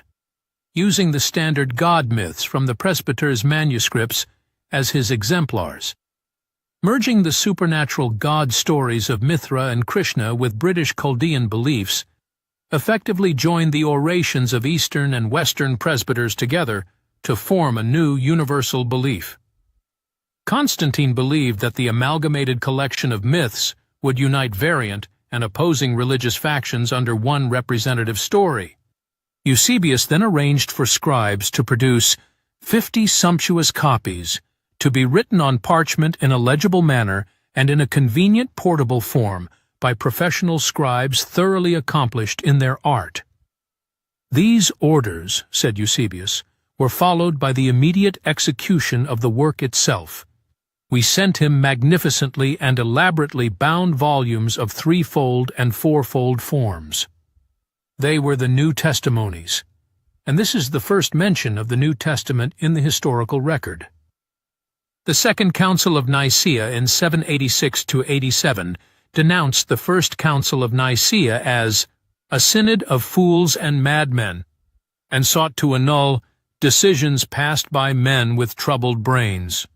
using the standard god myths from the presbyters' manuscripts as his exemplars. Merging the supernatural god stories of Mithra and Krishna with British Chaldean beliefs, effectively joined the orations of Eastern and Western presbyters together to form a new universal belief. Constantine believed that the amalgamated collection of myths would unite variant and opposing religious factions under one representative story. Eusebius then arranged for scribes to produce 50 sumptuous copies, to be written on parchment in a legible manner and in a convenient portable form by professional scribes thoroughly accomplished in their art. These orders, said Eusebius, were followed by the immediate execution of the work itself. We sent him magnificently and elaborately bound volumes of threefold and fourfold forms. They were the New Testimonies, and this is the first mention of the New Testament in the historical record. The Second Council of Nicaea in 786–87 denounced the First Council of Nicaea as a synod of fools and madmen, and sought to annul decisions passed by men with troubled brains.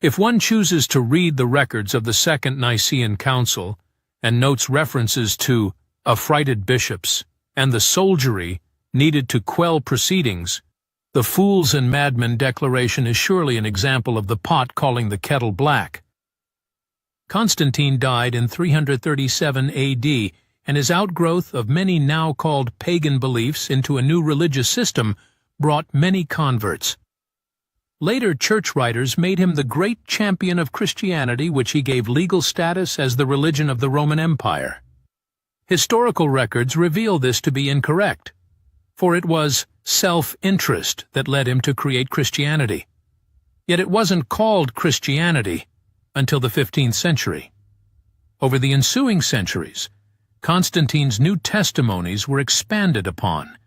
If one chooses to read the records of the Second Nicene Council and notes references to affrighted bishops and the soldiery needed to quell proceedings, the fools and madmen declaration is surely an example of the pot calling the kettle black. Constantine died in 337 AD and his outgrowth of many now called pagan beliefs into a new religious system brought many converts. Later church writers made him the great champion of Christianity, which he gave legal status as the religion of the Roman Empire. Historical records reveal this to be incorrect, for it was self-interest that led him to create Christianity. Yet it wasn't called Christianity until the 15th century. Over the ensuing centuries, Constantine's new testimonies were expanded upon.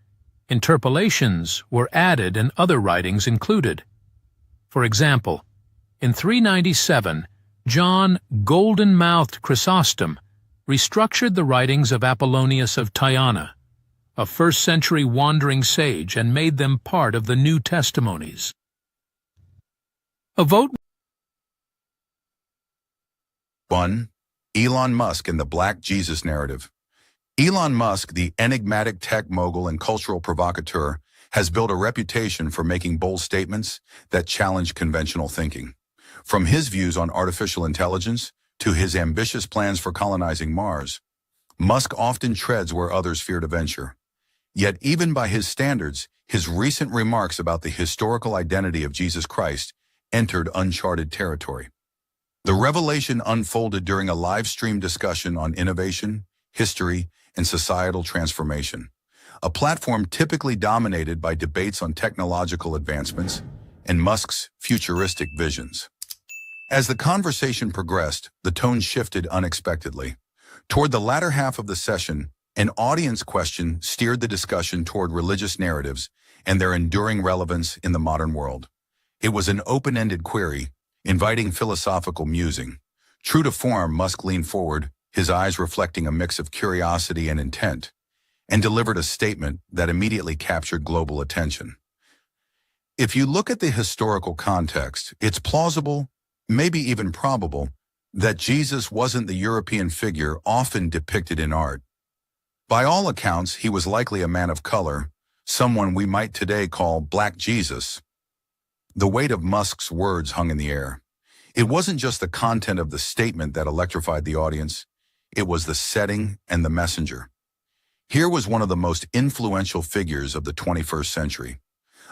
Interpolations were added and other writings included. For example, in 397, John Golden-Mouthed Chrysostom restructured the writings of Apollonius of Tyana, a first-century wandering sage, and made them part of the New Testimonies. A vote 1. Elon Musk and the Black Jesus narrative. Elon Musk, the enigmatic tech mogul and cultural provocateur, has built a reputation for making bold statements that challenge conventional thinking. From his views on artificial intelligence to his ambitious plans for colonizing Mars, Musk often treads where others fear to venture. Yet even by his standards, his recent remarks about the historical identity of Jesus Christ entered uncharted territory. The revelation unfolded during a live-stream discussion on innovation, history, and societal transformation, a platform typically dominated by debates on technological advancements and Musk's futuristic visions. As the conversation progressed, the tone shifted unexpectedly. Toward the latter half of the session, an audience question steered the discussion toward religious narratives and their enduring relevance in the modern world. It was an open-ended query, inviting philosophical musing. True to form, Musk leaned forward, his eyes reflecting a mix of curiosity and intent, and delivered a statement that immediately captured global attention. If you look at the historical context, it's plausible, maybe even probable, that Jesus wasn't the European figure often depicted in art. By all accounts, he was likely a man of color, someone we might today call Black Jesus. The weight of Musk's words hung in the air. It wasn't just the content of the statement that electrified the audience, it was the setting and the messenger. Here was one of the most influential figures of the 21st century,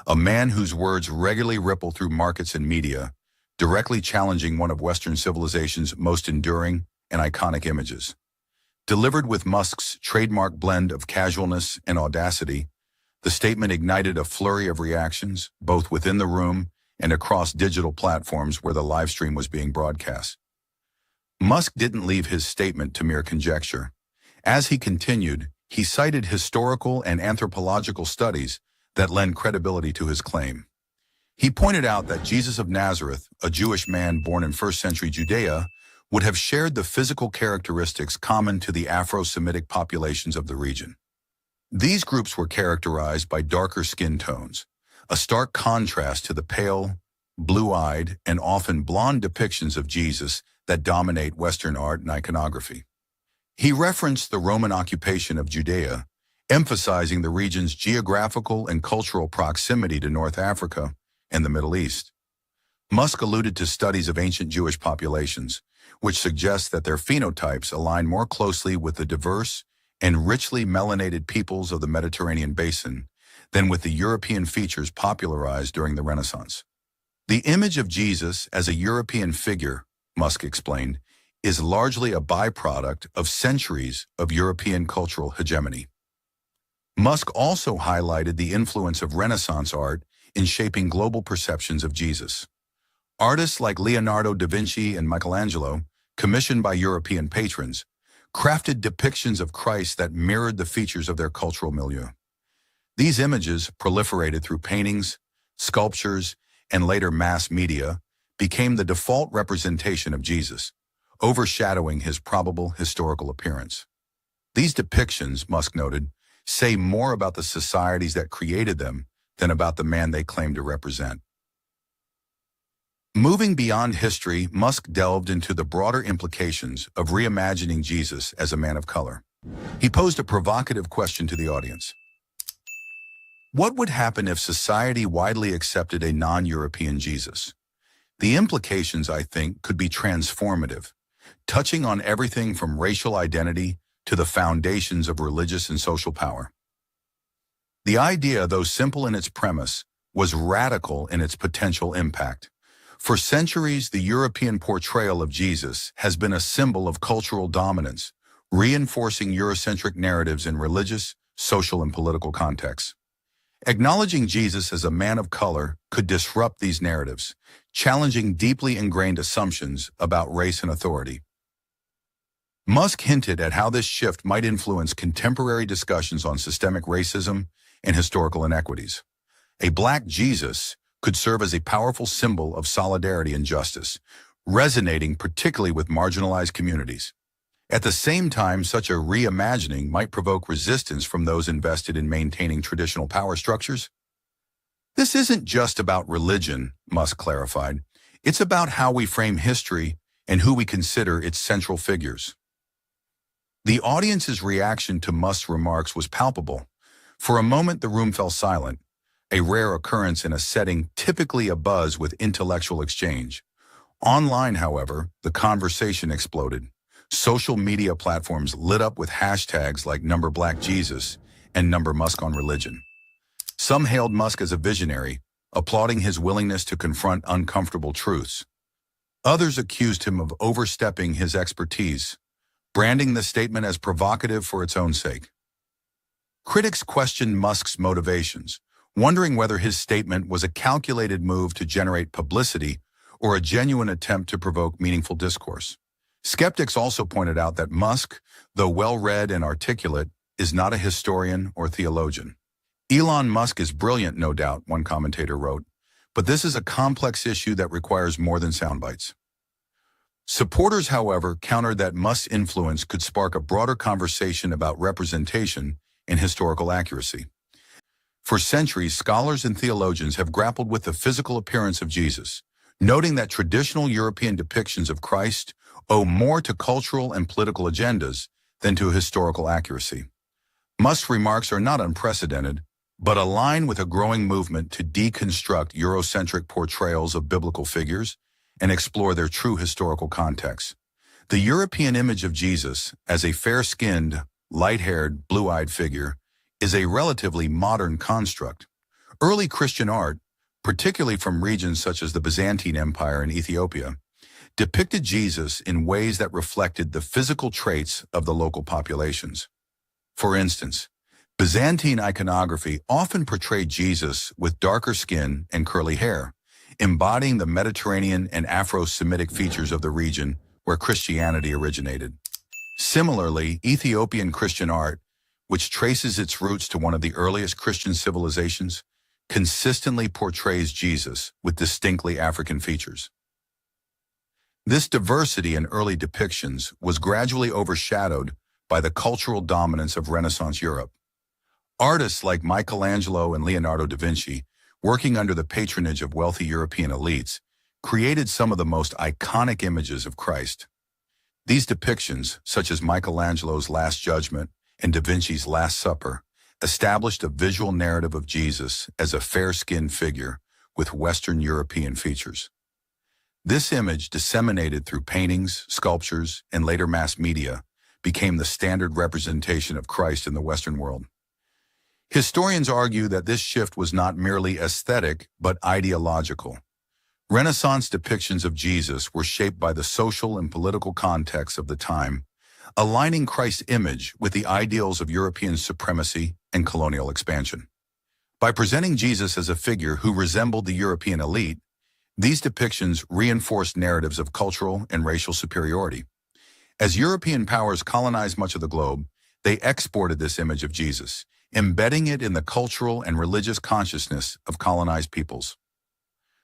a man whose words regularly ripple through markets and media, directly challenging one of Western civilization's most enduring and iconic images. Delivered with Musk's trademark blend of casualness and audacity, the statement ignited a flurry of reactions, both within the room and across digital platforms where the live stream was being broadcast. Musk didn't leave his statement to mere conjecture. As he continued, he cited historical and anthropological studies that lend credibility to his claim. He pointed out that Jesus of Nazareth, a Jewish man born in first-century Judea, would have shared the physical characteristics common to the Afro-Semitic populations of the region. These groups were characterized by darker skin tones, a stark contrast to the pale, blue-eyed, and often blonde depictions of Jesus that dominate Western art and iconography. He referenced the Roman occupation of Judea, emphasizing the region's geographical and cultural proximity to North Africa and the Middle East. Musk alluded to studies of ancient Jewish populations, which suggest that their phenotypes align more closely with the diverse and richly melanated peoples of the Mediterranean basin than with the European features popularized during the Renaissance. The image of Jesus as a European figure, Musk explained, is largely a byproduct of centuries of European cultural hegemony. Musk also highlighted the influence of Renaissance art in shaping global perceptions of Jesus. Artists like Leonardo da Vinci and Michelangelo, commissioned by European patrons, crafted depictions of Christ that mirrored the features of their cultural milieu. These images, proliferated through paintings, sculptures, and later mass media, became the default representation of Jesus, overshadowing his probable historical appearance. These depictions, Musk noted, say more about the societies that created them than about the man they claim to represent. Moving beyond history, Musk delved into the broader implications of reimagining Jesus as a man of color. He posed a provocative question to the audience. What would happen if society widely accepted a non-European Jesus? The implications, I think, could be transformative, touching on everything from racial identity to the foundations of religious and social power. The idea, though simple in its premise, was radical in its potential impact. For centuries, the European portrayal of Jesus has been a symbol of cultural dominance, reinforcing Eurocentric narratives in religious, social, and political contexts. Acknowledging Jesus as a man of color could disrupt these narratives, challenging deeply ingrained assumptions about race and authority. Musk hinted at how this shift might influence contemporary discussions on systemic racism and historical inequities. A black Jesus could serve as a powerful symbol of solidarity and justice, resonating particularly with marginalized communities. At the same time, such a reimagining might provoke resistance from those invested in maintaining traditional power structures. This isn't just about religion, Musk clarified. It's about how we frame history and who we consider its central figures. The audience's reaction to Musk's remarks was palpable. For a moment, the room fell silent, a rare occurrence in a setting typically abuzz with intellectual exchange. Online, however, the conversation exploded. Social media platforms lit up with hashtags like #BlackJesus and #MuskOnReligion. Some hailed Musk as a visionary, applauding his willingness to confront uncomfortable truths. Others accused him of overstepping his expertise, branding the statement as provocative for its own sake. Critics questioned Musk's motivations, wondering whether his statement was a calculated move to generate publicity or a genuine attempt to provoke meaningful discourse. Skeptics also pointed out that Musk, though well-read and articulate, is not a historian or theologian. Elon Musk is brilliant, no doubt, one commentator wrote, but this is a complex issue that requires more than soundbites. Supporters, however, countered that Musk's influence could spark a broader conversation about representation and historical accuracy. For centuries, scholars and theologians have grappled with the physical appearance of Jesus, noting that traditional European depictions of Christ owe more to cultural and political agendas than to historical accuracy. Musk's remarks are not unprecedented, but align with a growing movement to deconstruct Eurocentric portrayals of biblical figures and explore their true historical context. The European image of Jesus as a fair-skinned, light-haired, blue-eyed figure is a relatively modern construct. Early Christian art, particularly from regions such as the Byzantine Empire and Ethiopia, depicted Jesus in ways that reflected the physical traits of the local populations. For instance, Byzantine iconography often portrayed Jesus with darker skin and curly hair, embodying the Mediterranean and Afro-Semitic features of the region where Christianity originated. Similarly, Ethiopian Christian art, which traces its roots to one of the earliest Christian civilizations, consistently portrays Jesus with distinctly African features. This diversity in early depictions was gradually overshadowed by the cultural dominance of Renaissance Europe. Artists like Michelangelo and Leonardo da Vinci, working under the patronage of wealthy European elites, created some of the most iconic images of Christ. These depictions, such as Michelangelo's Last Judgment and Da Vinci's Last Supper, established a visual narrative of Jesus as a fair-skinned figure with Western European features. This image, disseminated through paintings, sculptures, and later mass media, became the standard representation of Christ in the Western world. Historians argue that this shift was not merely aesthetic, but ideological. Renaissance depictions of Jesus were shaped by the social and political context of the time, aligning Christ's image with the ideals of European supremacy and colonial expansion. By presenting Jesus as a figure who resembled the European elite, these depictions reinforced narratives of cultural and racial superiority. As European powers colonized much of the globe, they exported this image of Jesus, embedding it in the cultural and religious consciousness of colonized peoples.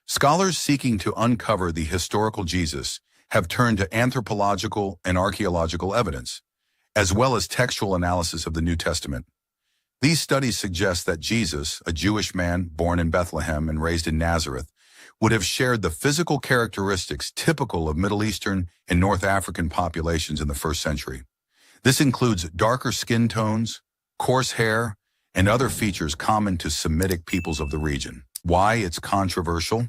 Scholars seeking to uncover the historical Jesus have turned to anthropological and archaeological evidence, as well as textual analysis of the New Testament. These studies suggest that Jesus, a Jewish man born in Bethlehem and raised in Nazareth, would have shared the physical characteristics typical of Middle Eastern and North African populations in the first century. This includes darker skin tones, coarse hair, and other features common to Semitic peoples of the region. Why it's controversial?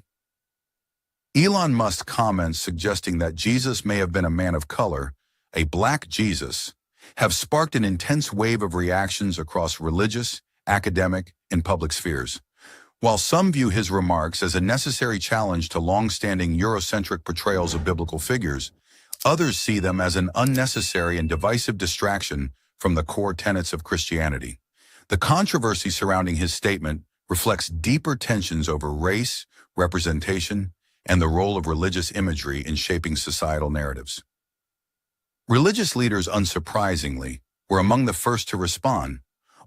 Elon Musk's comments suggesting that Jesus may have been a man of color, a black Jesus, have sparked an intense wave of reactions across religious, academic, and public spheres. While some view his remarks as a necessary challenge to long-standing Eurocentric portrayals of biblical figures, others see them as an unnecessary and divisive distraction from the core tenets of Christianity. The controversy surrounding his statement reflects deeper tensions over race, representation, and the role of religious imagery in shaping societal narratives. Religious leaders, unsurprisingly, were among the first to respond,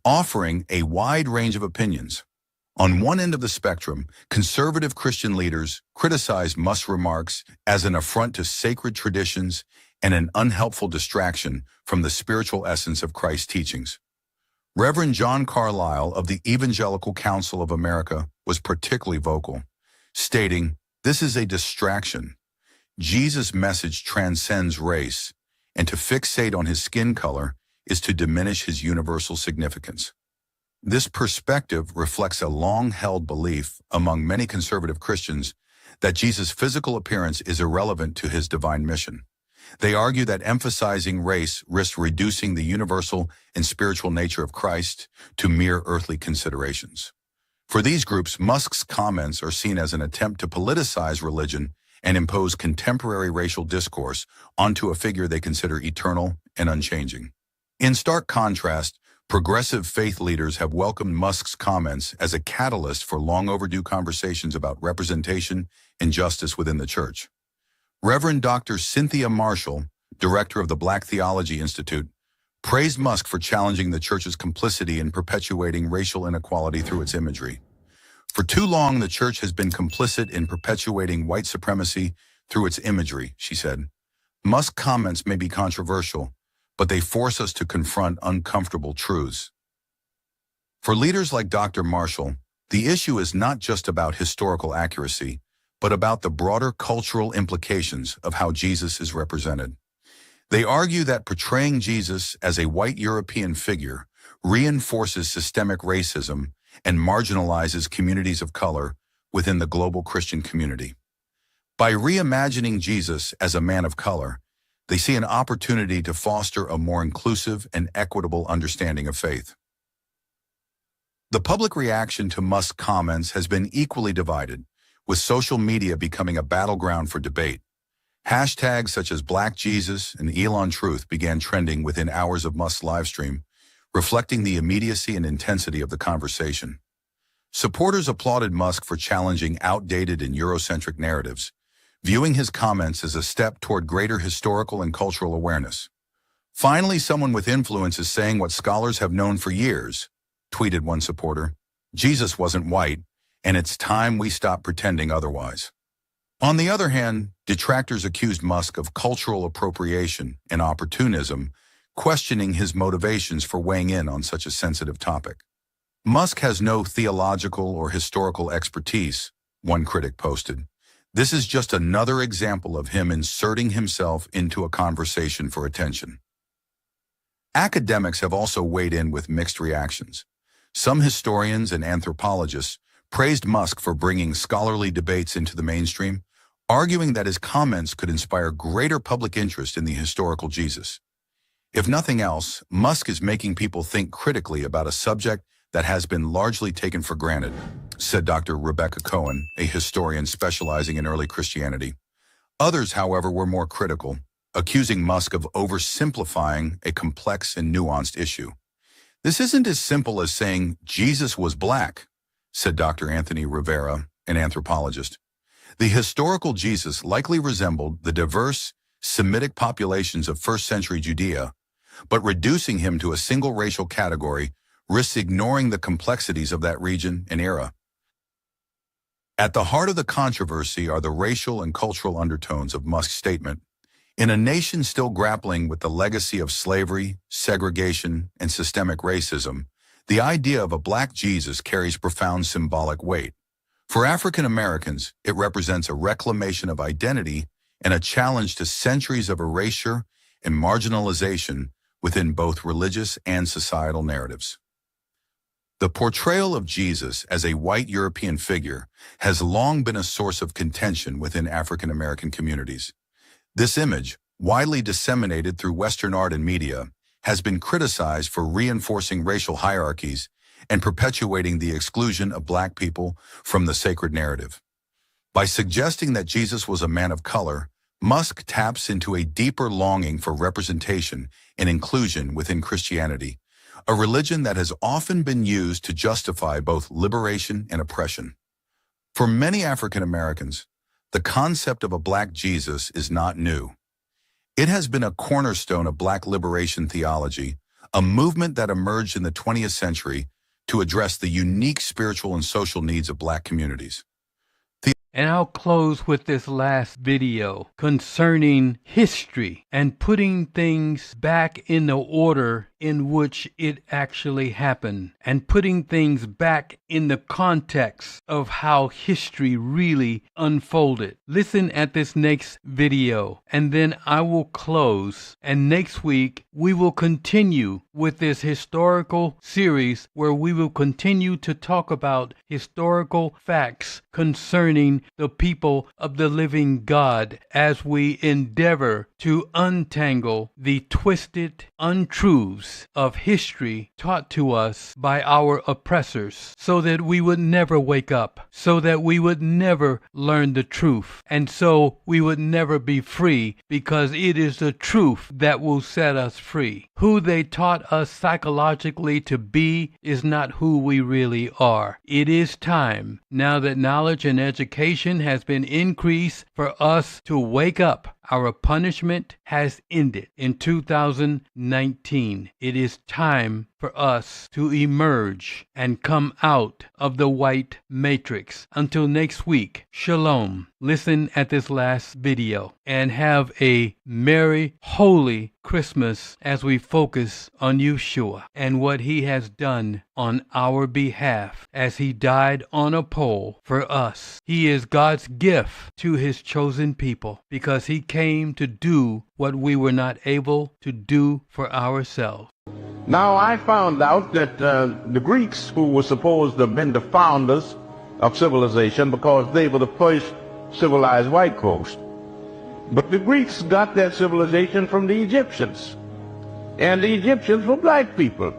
offering a wide range of opinions. On one end of the spectrum, conservative Christian leaders criticized Musk's remarks as an affront to sacred traditions and an unhelpful distraction from the spiritual essence of Christ's teachings. Reverend John Carlyle of the Evangelical Council of America was particularly vocal, stating, "This is a distraction. Jesus' message transcends race, and to fixate on his skin color is to diminish his universal significance." This perspective reflects a long-held belief among many conservative Christians that Jesus' physical appearance is irrelevant to his divine mission. They argue that emphasizing race risks reducing the universal and spiritual nature of Christ to mere earthly considerations. For these groups, Musk's comments are seen as an attempt to politicize religion and impose contemporary racial discourse onto a figure they consider eternal and unchanging. In stark contrast, progressive faith leaders have welcomed Musk's comments as a catalyst for long-overdue conversations about representation and justice within the church. Reverend Dr. Cynthia Marshall, director of the Black Theology Institute, praised Musk for challenging the church's complicity in perpetuating racial inequality through its imagery. "For too long, the church has been complicit in perpetuating white supremacy through its imagery," she said. "Musk's comments may be controversial, but they force us to confront uncomfortable truths." For leaders like Dr. Marshall, the issue is not just about historical accuracy, but about the broader cultural implications of how Jesus is represented. They argue that portraying Jesus as a white European figure reinforces systemic racism and marginalizes communities of color within the global Christian community. By reimagining Jesus as a man of color, they see an opportunity to foster a more inclusive and equitable understanding of faith. The public reaction to Musk's comments has been equally divided, with social media becoming a battleground for debate. Hashtags such as Black Jesus and Elon Truth began trending within hours of Musk's livestream, reflecting the immediacy and intensity of the conversation. Supporters applauded Musk for challenging outdated and Eurocentric narratives, viewing his comments as a step toward greater historical and cultural awareness. "Finally, someone with influence is saying what scholars have known for years," tweeted one supporter. "Jesus wasn't white, and it's time we stop pretending otherwise." On the other hand, detractors accused Musk of cultural appropriation and opportunism, questioning his motivations for weighing in on such a sensitive topic. "Musk has no theological or historical expertise," one critic posted. "This is just another example of him inserting himself into a conversation for attention." Academics have also weighed in with mixed reactions. Some historians and anthropologists praised Musk for bringing scholarly debates into the mainstream, arguing that his comments could inspire greater public interest in the historical Jesus. If nothing else, Musk is making people think critically about a subject that has been largely taken for granted, said Dr. Rebecca Cohen, a historian specializing in early Christianity. Others, however, were more critical, accusing Musk of oversimplifying a complex and nuanced issue. "This isn't as simple as saying Jesus was black," said Dr. Anthony Rivera, an anthropologist. "The historical Jesus likely resembled the diverse Semitic populations of first-century Judea, but reducing him to a single racial category risks ignoring the complexities of that region and era." At the heart of the controversy are the racial and cultural undertones of Musk's statement. In a nation still grappling with the legacy of slavery, segregation, and systemic racism, the idea of a black Jesus carries profound symbolic weight. For African Americans, it represents a reclamation of identity and a challenge to centuries of erasure and marginalization within both religious and societal narratives. The portrayal of Jesus as a white European figure has long been a source of contention within African American communities. This image, widely disseminated through Western art and media, has been criticized for reinforcing racial hierarchies and perpetuating the exclusion of black people from the sacred narrative. By suggesting that Jesus was a man of color, Musk taps into a deeper longing for representation and inclusion within Christianity, a religion that has often been used to justify both liberation and oppression. For many African Americans, the concept of a black Jesus is not new. It has been a cornerstone of black liberation theology, a movement that emerged in the 20th century to address the unique spiritual and social needs of black communities. And I'll close with this last video concerning history and putting things back in the order in which it actually happened, and putting things back in the context of how history really unfolded. Listen at this next video, and then I will close. And next week, we will continue with this historical series where we will continue to talk about historical facts concerning the people of the living God as we endeavor to untangle the twisted untruths of history taught to us by our oppressors, so that we would never wake up, so that we would never learn the truth, and so we would never be free, because it is the truth that will set us free. Who they taught us psychologically to be is not who we really are. It is time, now that knowledge and education has been increased, for us to wake up. Our punishment has ended in 2019. It is time for us to emerge and come out of the white matrix. Until next week, shalom. Listen at this last video and have a merry, holy Christmas as we focus on Yahuah and what he has done on our behalf as he died on a pole for us. He is God's gift to his chosen people because he came to do what we were not able to do for ourselves. Now I found out that the Greeks, who were supposed to have been the founders of civilization because they were the first civilized white folks, but the Greeks got their civilization from the Egyptians, and the Egyptians were black people,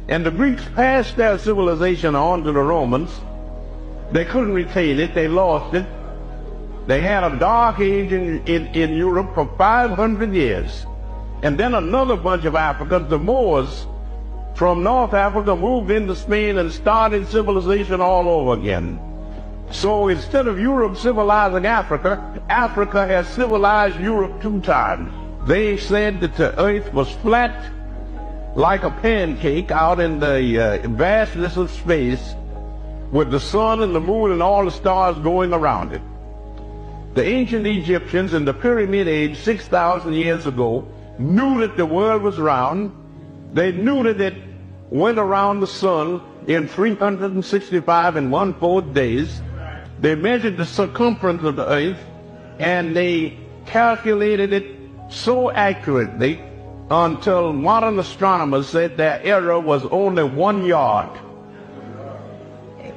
and the Greeks passed their civilization on to the Romans. They couldn't retain it, they lost it. They had a dark age in Europe for 500 years. And then another bunch of Africans, the Moors from North Africa, moved into Spain and started civilization all over again. So instead of Europe civilizing Africa, Africa has civilized Europe 2 times. They said that the earth was flat like a pancake out in the vastness of space, with the sun and the moon and all the stars going around it. The ancient Egyptians in the Pyramid Age 6,000 years ago knew that the world was round. They knew that it went around the sun in 365 and 1/4 days. They measured the circumference of the earth, and they calculated it so accurately until modern astronomers said their error was only 1 yard.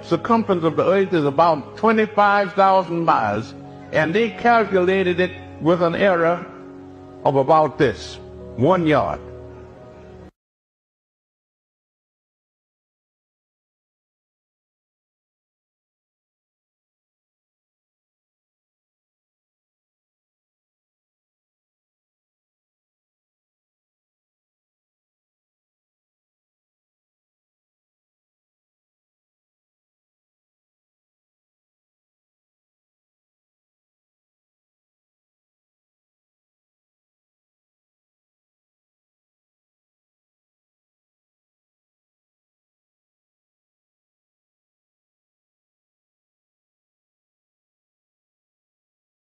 Circumference of the earth is about 25,000 miles, and they calculated it with an error of about this, 1 yard.